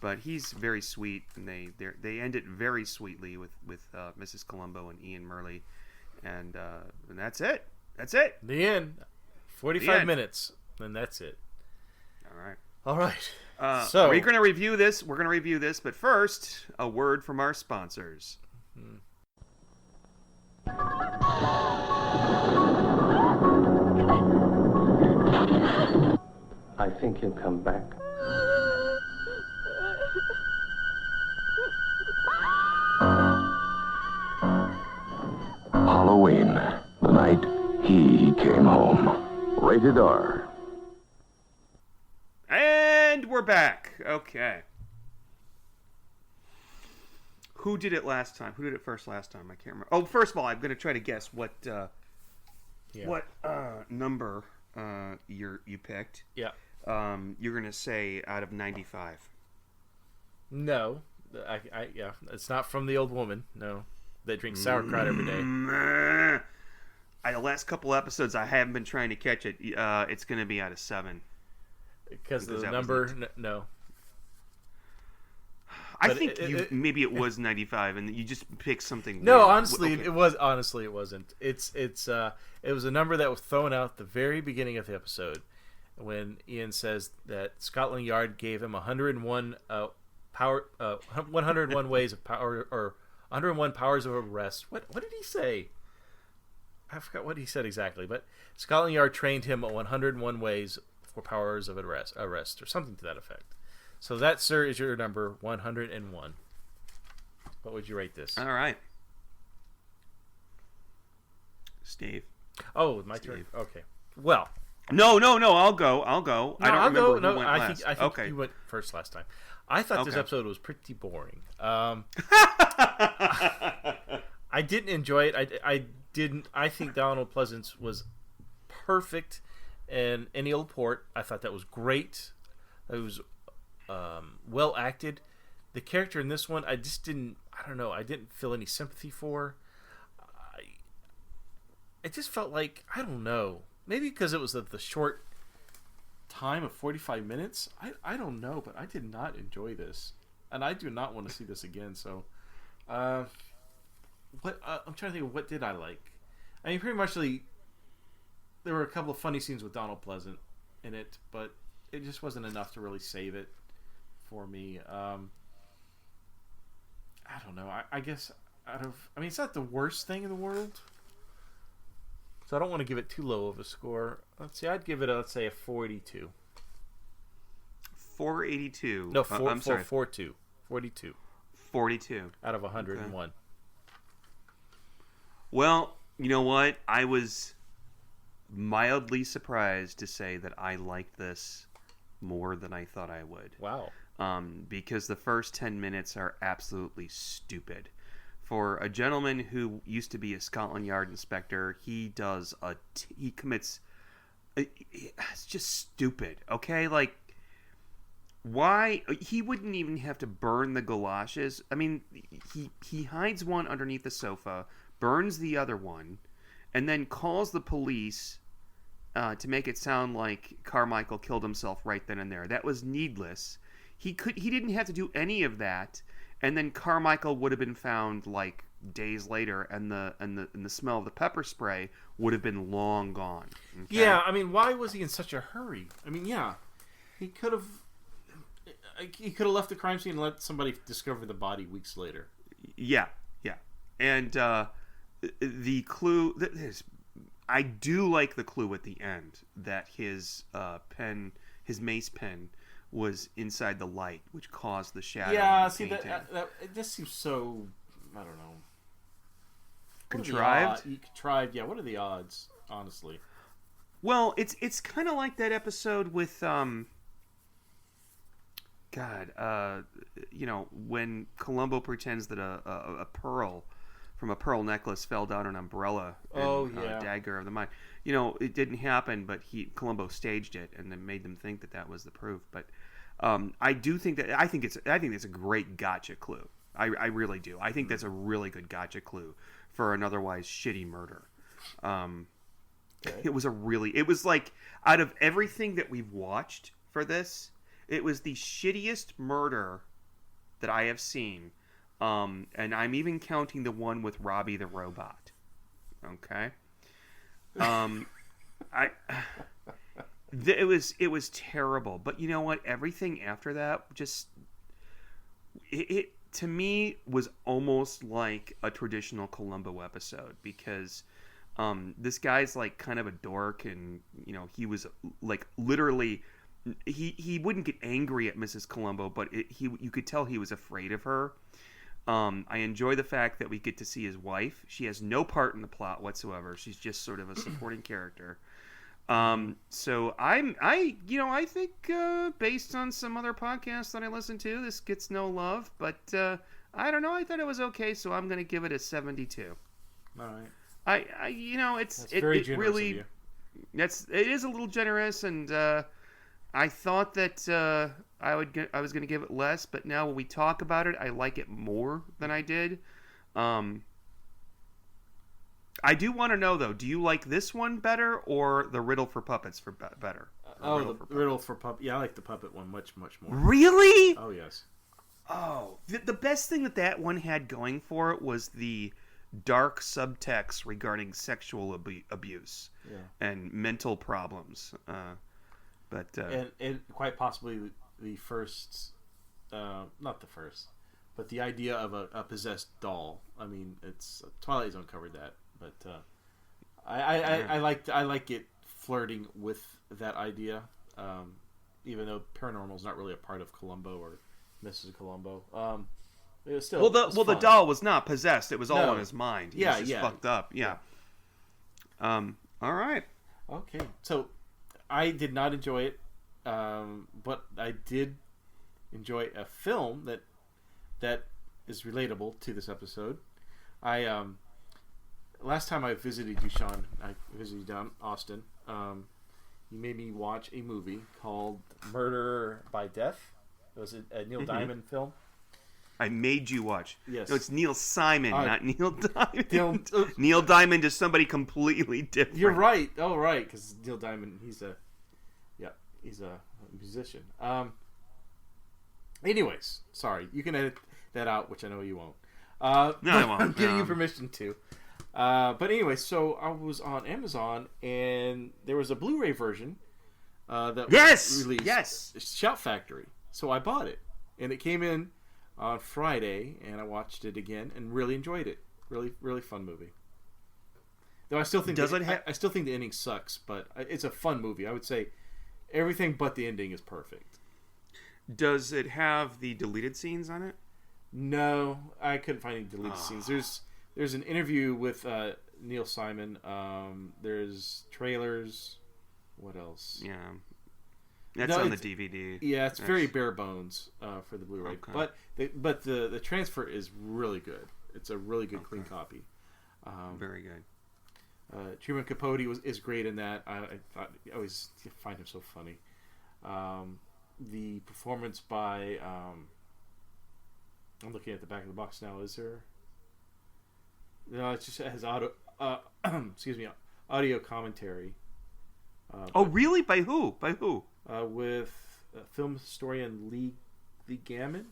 Speaker 3: But he's very sweet, and they end it very sweetly with Mrs. Columbo and Ian Murley. And that's it. That's it.
Speaker 4: The end. 45 minutes, and that's it. All right.
Speaker 3: So we're going to review this. But first, a word from our sponsors.
Speaker 2: I think he'll come back.
Speaker 5: Halloween, the night he came home. Rated R.
Speaker 3: And we're back. Okay. Who did it last time? Who did it first last time? I can't remember. Oh, first of all, I'm going to try to guess what number you picked.
Speaker 4: Yeah.
Speaker 3: You're going to say out of 95.
Speaker 4: No. Yeah. It's not from the old woman. No. That drinks sauerkraut every day.
Speaker 3: The last couple episodes, I haven't been trying to catch it. It's going to be out of 7.
Speaker 4: Because the number, no.
Speaker 3: I think maybe it was 95, and you just picked something.
Speaker 4: No,
Speaker 3: weird.
Speaker 4: honestly,
Speaker 3: Okay.
Speaker 4: it was. Honestly, it wasn't. It was a number that was thrown out at the very beginning of the episode when Ian says that Scotland Yard gave him 101 101 ways of power, or 101 powers of arrest. What did he say? I forgot what he said exactly, but Scotland Yard trained him 101 ways for powers of arrest, or something to that effect. So that, sir, is your number 101. What would you rate this?
Speaker 3: All right, Steve.
Speaker 4: Oh, my turn. Okay. Well.
Speaker 3: No. I'll go. I don't remember who went
Speaker 4: I
Speaker 3: last.
Speaker 4: think
Speaker 3: Okay.
Speaker 4: you went first last time. I thought this episode was pretty boring. I didn't enjoy it. I didn't. I think Donald Pleasence was perfect in Any Old Port. I thought that was great. It was well acted. The character in this one, I just didn't. I don't know. I didn't feel any sympathy for. It just felt like, I don't know. Maybe because it was the short time of 45 minutes. I don't know, but I did not enjoy this, and I do not want to see this again. So, I'm trying to think of what did I like. I mean, pretty much there were a couple of funny scenes with Donald Pleasant in it, but it just wasn't enough to really save it for me. I don't know. I guess it's not the worst thing in the world. So I don't want to give it too low of a score. Let's see. I'd give it, let's say, a 482.
Speaker 3: 482.
Speaker 4: No,
Speaker 3: I'm sorry.
Speaker 4: 42. 42.
Speaker 3: 42.
Speaker 4: Out of 101.
Speaker 3: Okay. Well, you know what? I was mildly surprised to say that I liked this more than I thought I would.
Speaker 4: Wow.
Speaker 3: Because the first 10 minutes are absolutely stupid. For a gentleman who used to be a Scotland Yard inspector, he commits. It's just stupid. Okay, like, why he wouldn't even have to burn the galoshes? I mean, he hides one underneath the sofa, burns the other one, and then calls the police to make it sound like Carmichael killed himself right then and there. That was needless. He didn't have to do any of that, and then Carmichael would have been found like days later, and the smell of the pepper spray would have been long gone. Okay?
Speaker 4: Yeah, I mean, why was he in such a hurry? I mean, yeah, he could have left the crime scene and let somebody discover the body weeks later.
Speaker 3: Yeah, and the clue. I do like the clue at the end that his mace pen was inside the light, which caused the shadow.
Speaker 4: Yeah,
Speaker 3: of the
Speaker 4: see
Speaker 3: painting.
Speaker 4: that it just seems so, I don't know,
Speaker 3: Contrived.
Speaker 4: Contrived. Yeah. What are the odds, honestly?
Speaker 3: Well, it's kind of like that episode with when Columbo pretends that a pearl from a pearl necklace fell down an umbrella. Dagger of the Mind. It didn't happen, but Columbo staged it and then made them think that was the proof. But I think it's a great gotcha clue. I really do. I think that's a really good gotcha clue for an otherwise shitty murder. It was like, out of everything that we've watched for this, it was the shittiest murder that I have seen. And I'm even counting the one with Robbie the robot. Okay. It was terrible, but you know what? Everything after that just it to me was almost like a traditional Columbo episode, because this guy's like kind of a dork, and he was like literally he wouldn't get angry at Mrs. Columbo, but you could tell he was afraid of her. I enjoy the fact that we get to see his wife. She has no part in the plot whatsoever. She's just sort of a supporting character. So I think based on some other podcasts that I listen to, this gets no love, but I don't know. I thought it was okay, so I'm going to give it a 72.
Speaker 4: All right.
Speaker 3: It's
Speaker 4: very
Speaker 3: it
Speaker 4: generous
Speaker 3: really
Speaker 4: of you.
Speaker 3: it is a little generous, and I thought that I was going to give it less, but now when we talk about it, I like it more than I did. I do want to know, though, do you like this one better or the Riddle for Puppets better?
Speaker 4: The Riddle for Puppet. Yeah, I like the puppet one much, much more.
Speaker 3: Really?
Speaker 4: Oh, yes.
Speaker 3: Oh, the best thing that one had going for it was the dark subtext regarding sexual abuse and mental problems.
Speaker 4: And quite possibly the first, not the first, but the idea of a possessed doll. I mean, it's Twilight Zone covered that, but I like it flirting with that idea, even though paranormal is not really a part of Columbo or Mrs. Columbo. It was still
Speaker 3: the doll was not possessed. It was all in his mind. He was just fucked up. Yeah. All right.
Speaker 4: Okay, so I did not enjoy it, but I did enjoy a film that is relatable to this episode. Last time I visited you, Sean, I visited you down in Austin. You made me watch a movie called Murder by Death. It was a Neil Diamond film.
Speaker 3: I made you watch.
Speaker 4: Yes.
Speaker 3: No, it's Neil Simon, not Neil Diamond. Neil Diamond is somebody completely different.
Speaker 4: You're right. Oh, right, because Neil Diamond, he's a musician. Anyways, sorry, you can edit that out, which I know you won't.
Speaker 3: No, I won't.
Speaker 4: I'm giving you permission to. But anyway, so I was on Amazon, and there was a Blu-ray version that was released.
Speaker 3: Yes.
Speaker 4: Shout Factory. So I bought it, and it came in on Friday, and I watched it again and really enjoyed it. Really, really fun movie. Though I still think I still think the ending sucks, but it's a fun movie. I would say everything but the ending is perfect.
Speaker 3: Does it have the deleted scenes on it?
Speaker 4: No, I couldn't find any deleted scenes. There's an interview with Neil Simon. There's trailers. What else?
Speaker 3: Yeah. That's on the DVD.
Speaker 4: Yeah, it's very bare bones for the Blu-ray,
Speaker 3: Okay.
Speaker 4: but the transfer is really good. It's a really good clean copy.
Speaker 3: Very good.
Speaker 4: Truman Capote is great in that. I always find him so funny. The performance by I'm looking at the back of the box now. Is there? No, it just has audio commentary.
Speaker 3: Really? By who?
Speaker 4: With film historian Lee Gammon.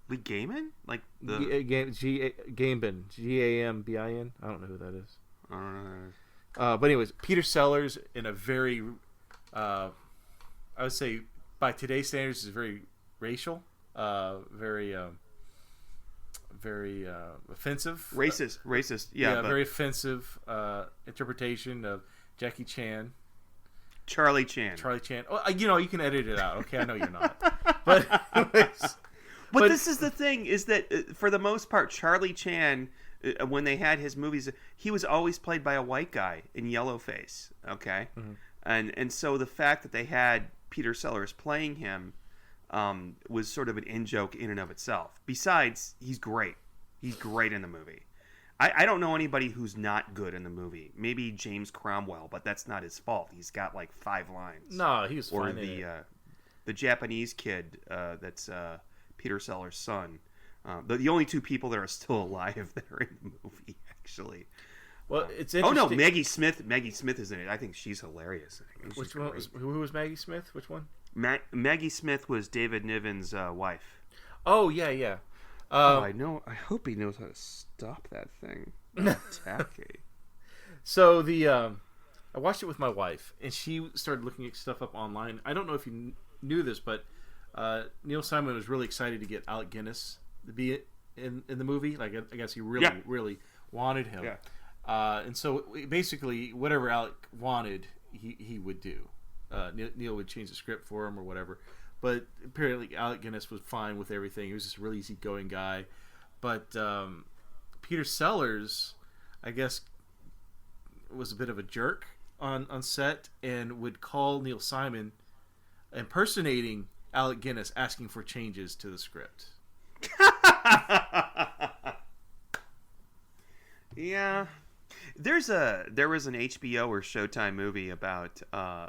Speaker 3: Lee Gaiman? Like the
Speaker 4: Gambin, Gambin. I don't know who that is.
Speaker 3: I don't know who that is.
Speaker 4: But anyways, Peter Sellers in a very, I would say by today's standards is very racial, very offensive.
Speaker 3: Racist. Yeah,
Speaker 4: very offensive interpretation of Jackie Chan.
Speaker 3: Charlie Chan.
Speaker 4: Oh, you can edit it out. Okay, I know you're not. But anyways,
Speaker 3: But this is the thing, is that for the most part, Charlie Chan, when they had his movies, he was always played by a white guy in yellowface, okay? Mm-hmm. And so the fact that they had Peter Sellers playing him was sort of an in-joke in and of itself. Besides, he's great. He's great in the movie. I don't know anybody who's not good in the movie. Maybe James Cromwell, but that's not his fault. He's got like 5 lines.
Speaker 4: No, he was fine.
Speaker 3: Or the Japanese kid that's... Peter Sellers' son. The only 2 people that are still alive that are in the movie, actually.
Speaker 4: Well, it's interesting.
Speaker 3: Oh no, Maggie Smith. Maggie Smith is in it. I think she's hilarious.
Speaker 4: Which one? Who was Maggie Smith? Which one?
Speaker 3: Maggie Smith was David Niven's wife.
Speaker 4: Oh yeah.
Speaker 3: I know. I hope he knows how to stop that thing. Tacky.
Speaker 4: So I watched it with my wife, and she started looking at stuff up online. I don't know if you knew this, but Neil Simon was really excited to get Alec Guinness to be in the movie. Like, I guess he really wanted him.
Speaker 3: Yeah.
Speaker 4: And so basically, whatever Alec wanted, he would do. Neil would change the script for him or whatever. But apparently, Alec Guinness was fine with everything. He was just a really easygoing guy. But Peter Sellers, I guess, was a bit of a jerk on set and would call Neil Simon impersonating Alec Guinness, asking for changes to the script.
Speaker 3: Yeah, there was an HBO or Showtime movie about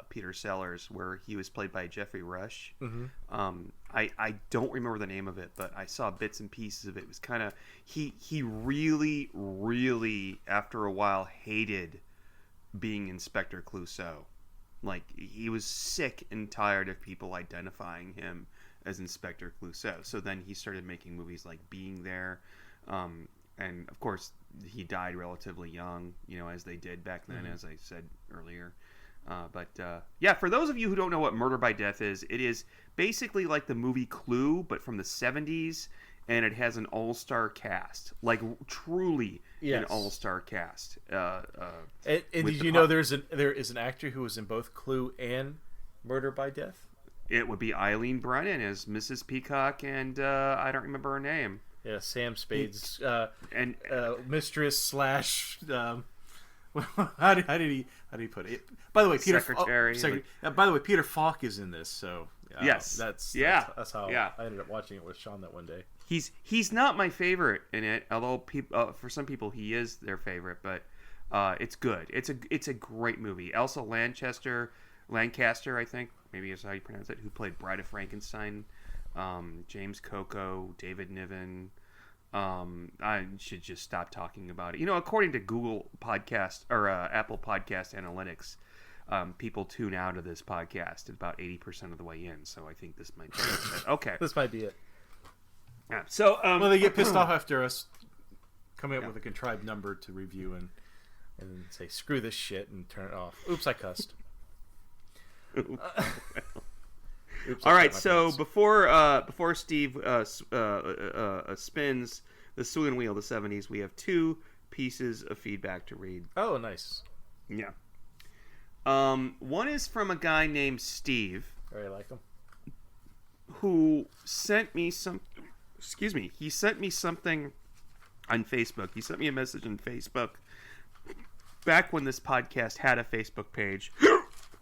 Speaker 3: Peter Sellers where he was played by Jeffrey Rush. Mm-hmm. I don't remember the name of it, but I saw bits and pieces of it. It was kind of he really after a while hated being Inspector Clouseau. Like, he was sick and tired of people identifying him as Inspector Clouseau. So then he started making movies like Being There. And, of course, he died relatively young, as they did back then, as I said earlier. But for those of you who don't know what Murder by Death is, it is basically like the movie Clue, but from the 70s. And it has an all-star cast, like truly an all-star cast.
Speaker 4: And did you know there is an actor who was in both Clue and Murder by Death?
Speaker 3: It would be Eileen Brennan as Mrs. Peacock, and I don't remember her name.
Speaker 4: Yeah, Sam Spade's mistress slash. How did he put it? By the way, Peter
Speaker 3: secretary.
Speaker 4: By the way, Peter Falk is in this, so
Speaker 3: yes,
Speaker 4: that's how I ended up watching it with Sean that one day.
Speaker 3: He's not my favorite in it, although for some people he is their favorite. But it's good. It's a great movie. Elsa Lancaster, I think maybe is how you pronounce it. Who played Bride of Frankenstein? James Coco, David Niven. I should just stop talking about it. According to Google Podcast or Apple Podcast Analytics, people tune out of this podcast at about 80% of the way in. So I think this might be it. Okay.
Speaker 4: This might be it.
Speaker 3: Yeah. So
Speaker 4: they get pissed off after us coming up with a contrived number to review and say screw this shit and turn it off. Oops, I cussed.
Speaker 3: Oops, all right, so before Steve spins the swing wheel of the 70s, we have 2 pieces of feedback to read.
Speaker 4: Oh, nice.
Speaker 3: Yeah. One is from a guy named Steve.
Speaker 4: I like him.
Speaker 3: Who sent me some... Excuse me. He sent me something on Facebook. He sent me a message on Facebook back when this podcast had a Facebook page.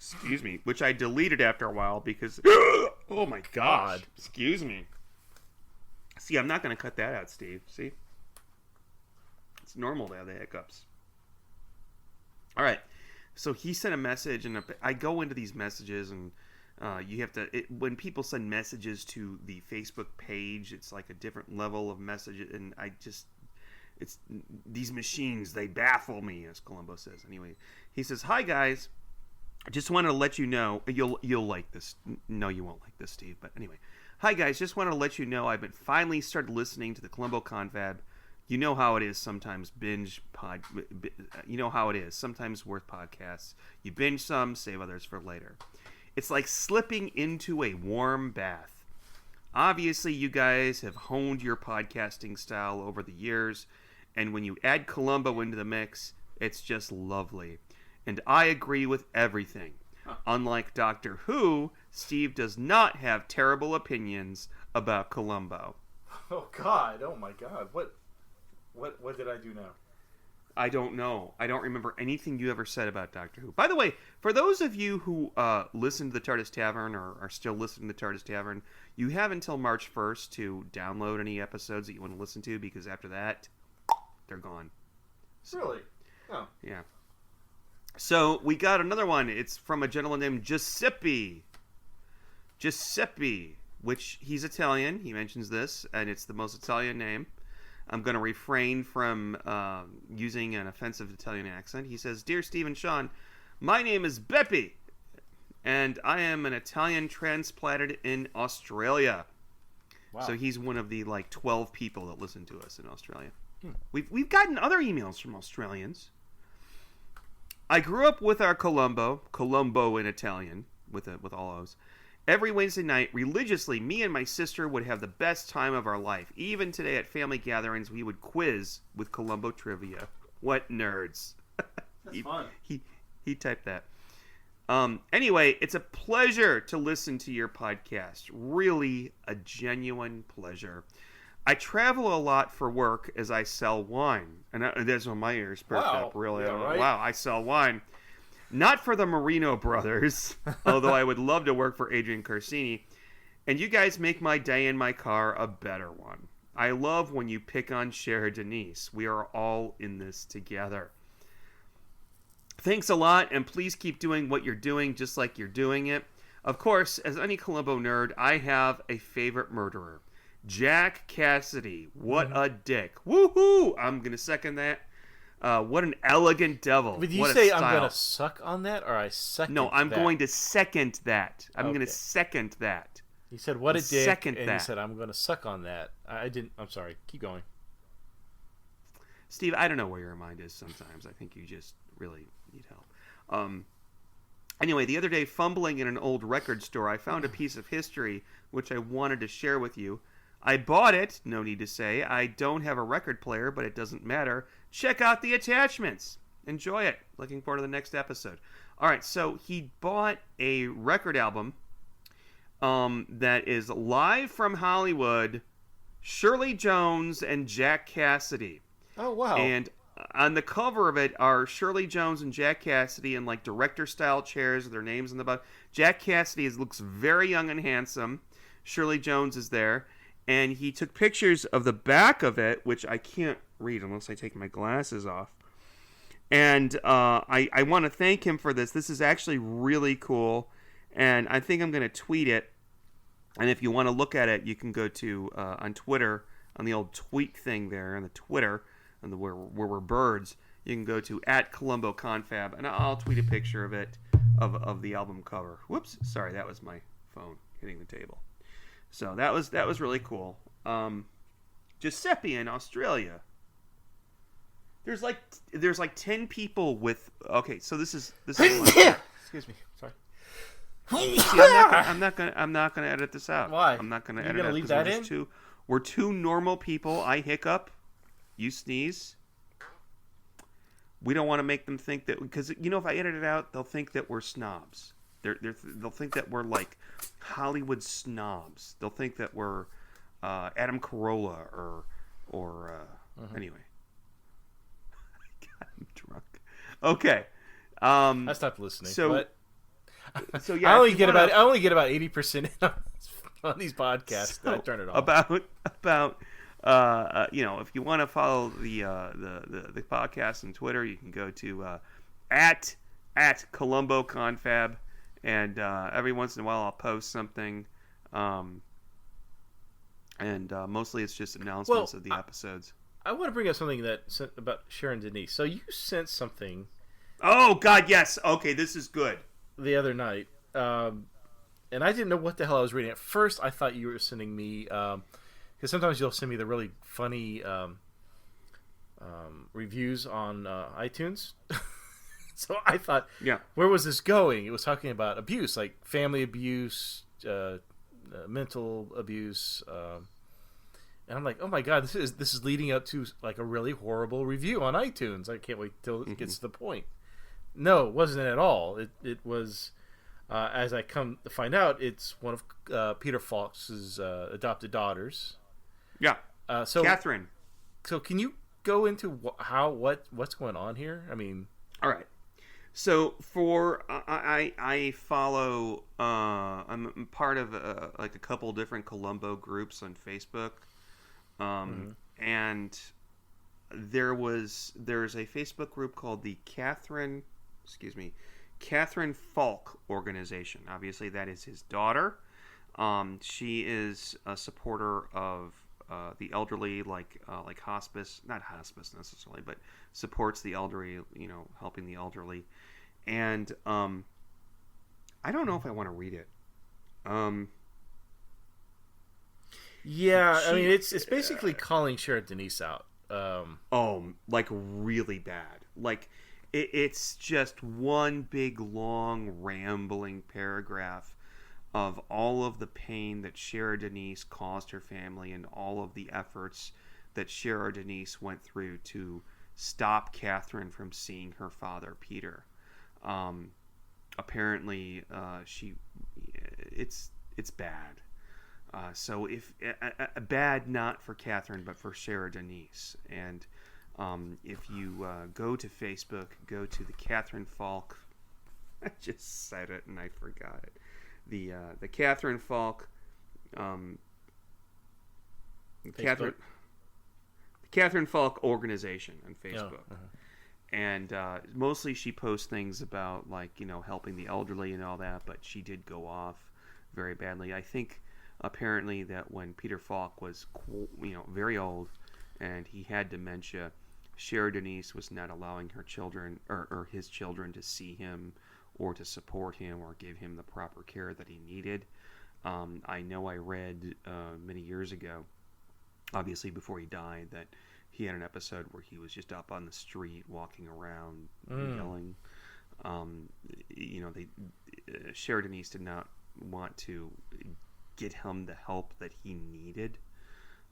Speaker 3: excuse me, which I deleted after a while because, oh my God, excuse me. See, I'm not going to cut that out, Steve. See? It's normal to have the hiccups. All right. So he sent a message, and I go into these messages, and you have to, when people send messages to the Facebook page, it's like a different level of message, and it's these machines, they baffle me, as Columbo says. Anyway, he says, "Hi guys, I just wanted to let you know, you'll like this. No, you won't like this, Steve, but anyway. Hi guys, just wanted to let you know I've been finally started listening to the Columbo Confab. You know how it is sometimes you know how it is. Sometimes worth podcasts. You binge some, save others for later. It's like slipping into a warm bath. Obviously, you guys have honed your podcasting style over the years, and when you add Columbo into the mix, it's just lovely. And I agree with everything. Unlike Doctor Who, Steve does not have terrible opinions about Columbo."
Speaker 4: Oh God! Oh my God! What did I do now?
Speaker 3: I don't know. I don't remember anything you ever said about Doctor Who. By the way, for those of you who listen to the TARDIS Tavern or are still listening to the TARDIS Tavern, you have until March 1st to download any episodes that you want to listen to, because after that, they're gone. So,
Speaker 4: Really? Oh.
Speaker 3: yeah. So we got another one. It's from a gentleman named Giuseppe. Giuseppe, which he's Italian. He mentions this, and it's the most Italian name. I'm going to refrain from using an offensive Italian accent. He says, "Dear Steve and Sean, my name is Beppe, and I am an Italian transplanted in Australia."
Speaker 4: Wow.
Speaker 3: So he's one of the 12 people that listen to us in Australia. We've gotten other emails from Australians. "I grew up with our Columbo in Italian, with all O's. Every Wednesday night, religiously, me and my sister would have the best time of our life. Even today at family gatherings, we would quiz with Columbo trivia. What nerds."
Speaker 4: That's fun.
Speaker 3: He typed that. Anyway, it's a pleasure to listen to your podcast. Really a genuine pleasure. I travel a lot for work as I sell wine. And that's when my ears perked up, really.
Speaker 4: Yeah, right?
Speaker 3: Wow, I sell wine. Not for the Marino brothers, although I would love to work for Adrian Corsini. And you guys make my day in my car a better one. I love when you pick on Cher Denise. We are all in this together. Thanks a lot, and please keep doing what you're doing just like you're doing it. Of course, as any Columbo nerd, I have a favorite murderer. Jack Cassidy. What a dick. Woohoo! I'm going to second that. What an elegant devil.
Speaker 4: Did you
Speaker 3: what
Speaker 4: say
Speaker 3: a
Speaker 4: I'm
Speaker 3: style.
Speaker 4: going to suck on that, or I second
Speaker 3: No, I'm
Speaker 4: that?
Speaker 3: going to second that. I'm going
Speaker 4: Okay.
Speaker 3: to second that.
Speaker 4: You said, what a dick,
Speaker 3: second
Speaker 4: and
Speaker 3: that.
Speaker 4: you said, I'm going to suck on that. I didn't. I'm sorry. Keep going.
Speaker 3: Steve, I don't know where your mind is sometimes. I think you just really need help. Anyway, the other day, fumbling in an old record store, I found a piece of history which I wanted to share with you. I bought it, no need to say. I don't have a record player, but it doesn't matter. Check out the attachments. Enjoy it. Looking forward to the next episode. All right, so he bought a record album that is Live from Hollywood, Shirley Jones and Jack Cassidy.
Speaker 4: Oh, wow.
Speaker 3: And on the cover of it are Shirley Jones and Jack Cassidy in director-style chairs with their names on the bottom. Jack Cassidy looks very young and handsome. Shirley Jones is there. And he took pictures of the back of it, which I can't read unless I take my glasses off. And I want to thank him for this. This is actually really cool. And I think I'm going to tweet it. And if you want to look at it, you can go to on Twitter, on the old tweet thing there, on the Twitter, and where we're birds. You can go to @ColumboConfab, and I'll tweet a picture of it, of the album cover. Whoops, sorry, that was my phone hitting the table. So that was really cool. Giuseppe in Australia. There's like 10 people with. Okay, so this is.
Speaker 4: Excuse me. Sorry.
Speaker 3: See, I'm not gonna edit this out.
Speaker 4: Why?
Speaker 3: I'm not gonna
Speaker 4: You're
Speaker 3: edit
Speaker 4: gonna
Speaker 3: it.
Speaker 4: leave
Speaker 3: 'Cause
Speaker 4: that
Speaker 3: we're
Speaker 4: in?
Speaker 3: just we're two normal people. I hiccup. You sneeze. We don't want to make them think that, because if I edit it out, they'll think that we're snobs. They'll think that we're like Hollywood snobs. They'll think that we're Adam Carolla or anyway. God, I'm drunk. Okay.
Speaker 4: I stopped listening.
Speaker 3: So
Speaker 4: but
Speaker 3: So yeah,
Speaker 4: I only get about 80% on these podcasts. So I turn it off.
Speaker 3: About if you want to follow the podcast on Twitter, you can go to at Columbo Confab, and every once in a while I'll post something, and mostly it's just announcements of the episodes.
Speaker 4: I want to bring up something about Sharon Denise. So you sent something.
Speaker 3: Oh God, yes. Okay, this is good.
Speaker 4: The other night, and I didn't know what the hell I was reading. At first, I thought you were sending me, because sometimes you'll send me the really funny reviews on iTunes. So I thought, where was this going? It was talking about abuse, like family abuse, mental abuse, and I'm like, oh my God, this is leading up to like a really horrible review on iTunes. I can't wait till it gets to the point. No, it wasn't at all. It was, as I come to find out, it's one of Peter Falk's adopted daughters.
Speaker 3: Yeah.
Speaker 4: So
Speaker 3: Catherine.
Speaker 4: So can you go into what's going on here? I mean,
Speaker 3: all right. So I follow. I'm part of a couple different Columbo groups on Facebook, and there's a Facebook group called the Catherine Falk organization. Obviously, that is his daughter. She is a supporter of the elderly, like hospice, not hospice necessarily, but supports the elderly, helping the elderly. And I don't know if I want to read it.
Speaker 4: Yeah, I mean, it's basically calling Sharon Denise out.
Speaker 3: Like really bad. Like it's just one big long rambling paragraph of all of the pain that Sharon Denise caused her family and all of the efforts that Sharon Denise went through to stop Catherine from seeing her father, Peter. Apparently, it's bad. So if bad not for Catherine but for Sharon Denise, and if you go to Facebook, go to the Catherine Falk. I just said it and I forgot it. The Catherine Falk, Catherine Falk organization on Facebook. Oh, and mostly she posts things about helping the elderly and all that, but she did go off very badly. I think apparently that when Peter Falk was very old and he had dementia, Sharon Denise was not allowing her children or his children to see him or to support him or give him the proper care that he needed. I know I read many years ago, obviously before he died, that he had an episode where he was just up on the street walking around yelling. Sharon Denise did not want to get him the help that he needed.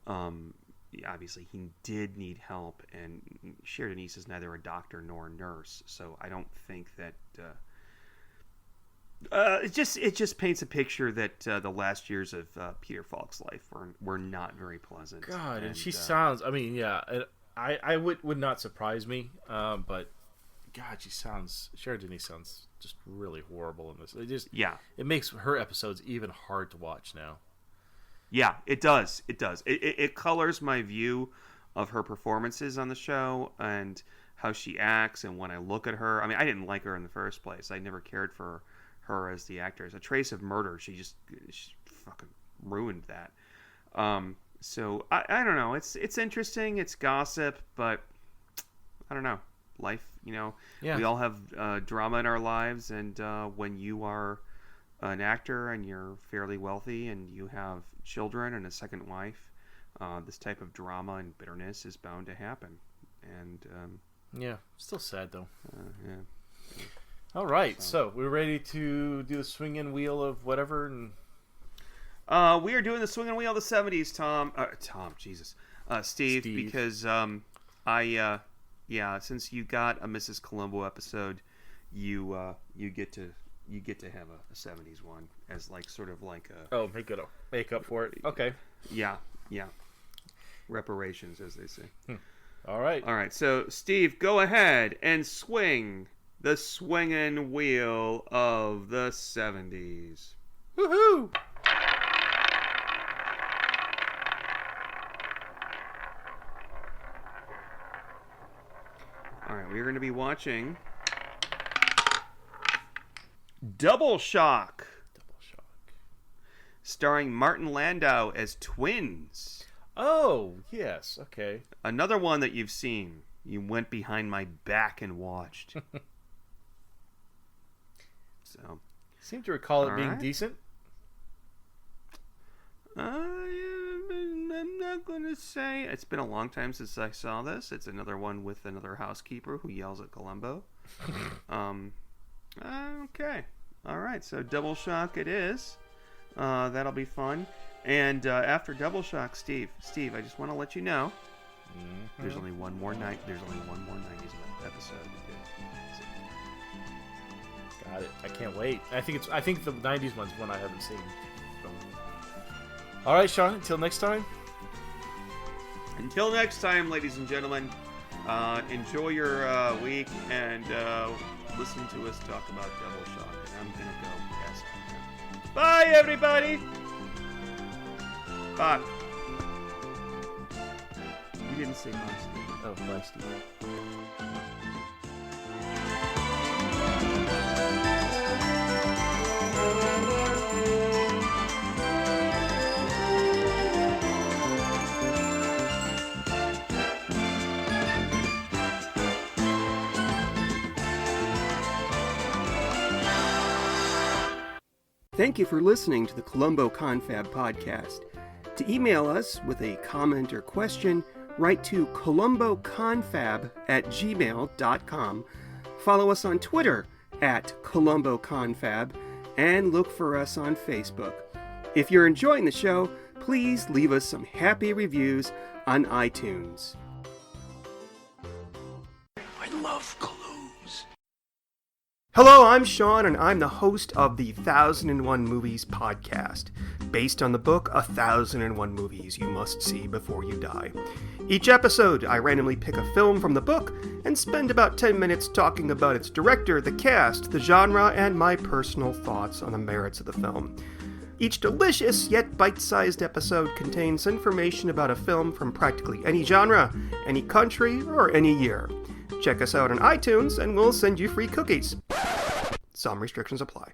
Speaker 3: Obviously, he did need help, and Sharon Denise is neither a doctor nor a nurse, so I don't think that. It just paints a picture that the last years of Peter Falk's life were not very pleasant.
Speaker 4: God, and she sounds. I mean, yeah, I would not surprise me. But God, Sharon Denise sounds just really horrible in this. It makes her episodes even hard to watch now.
Speaker 3: Yeah, it does. It does. It colors my view of her performances on the show and how she acts. And when I look at her, I mean, I didn't like her in the first place. I never cared for her as the actress. A Trace of Murder, she fucking ruined that. So I don't know. It's interesting. It's gossip, but I don't know. Life, we all have drama in our lives, and when you are an actor and you're fairly wealthy and you have children and a second wife, this type of drama and bitterness is bound to happen. And
Speaker 4: still sad though.
Speaker 3: Yeah.
Speaker 4: All right, so we're ready to do the swinging wheel of whatever, and
Speaker 3: we are doing the swinging wheel of the 70s, Steve, because since you got a Mrs. Columbo episode, you get to have a 70s one as sort of like a
Speaker 4: make up for it. Okay.
Speaker 3: Yeah. Reparations, as they say.
Speaker 4: All right.
Speaker 3: So Steve, go ahead and swing the swinging wheel of the 70s.
Speaker 4: Woohoo!
Speaker 3: All right, we're going to be watching Double Shock.
Speaker 4: Double Shock.
Speaker 3: Starring Martin Landau as twins.
Speaker 4: Oh, yes. Okay.
Speaker 3: Another one that you've seen. You went behind my back and watched. So,
Speaker 4: Seem to recall it
Speaker 3: all
Speaker 4: being
Speaker 3: right.
Speaker 4: decent.
Speaker 3: I'm not going to say. It's been a long time since I saw this. It's another one with another housekeeper who yells at Columbo. Okay. All right. So Double Shock it is. That'll be fun. And after Double Shock, Steve, I just want to let you know.
Speaker 4: Mm-hmm.
Speaker 3: There's only one more night. There's only one more 90s episode to do.
Speaker 4: Got it. I can't wait. I think the 90s one's one I haven't seen. So. All right, Sean. Until next time.
Speaker 3: Until next time, ladies and gentlemen, enjoy your week and listen to us talk about Double Shock. And I'm going to go pass out now. Bye, everybody! Bye. You didn't say bye, Steve.
Speaker 4: Oh, bye, Steve.
Speaker 3: Thank you for listening to the Columbo Confab podcast. To email us with a comment or question, write to columboconfab@gmail.com. Follow us on Twitter @columboconfab and look for us on Facebook. If you're enjoying the show, please leave us some happy reviews on iTunes.
Speaker 2: I love clues.
Speaker 3: Hello, I'm Sean, and I'm the host of the 1001 Movies podcast, based on the book 1001 Movies You Must See Before You Die. Each episode, I randomly pick a film from the book and spend about 10 minutes talking about its director, the cast, the genre, and my personal thoughts on the merits of the film. Each delicious yet bite-sized episode contains information about a film from practically any genre, any country, or any year. Check us out on iTunes and we'll send you free cookies. Some restrictions apply.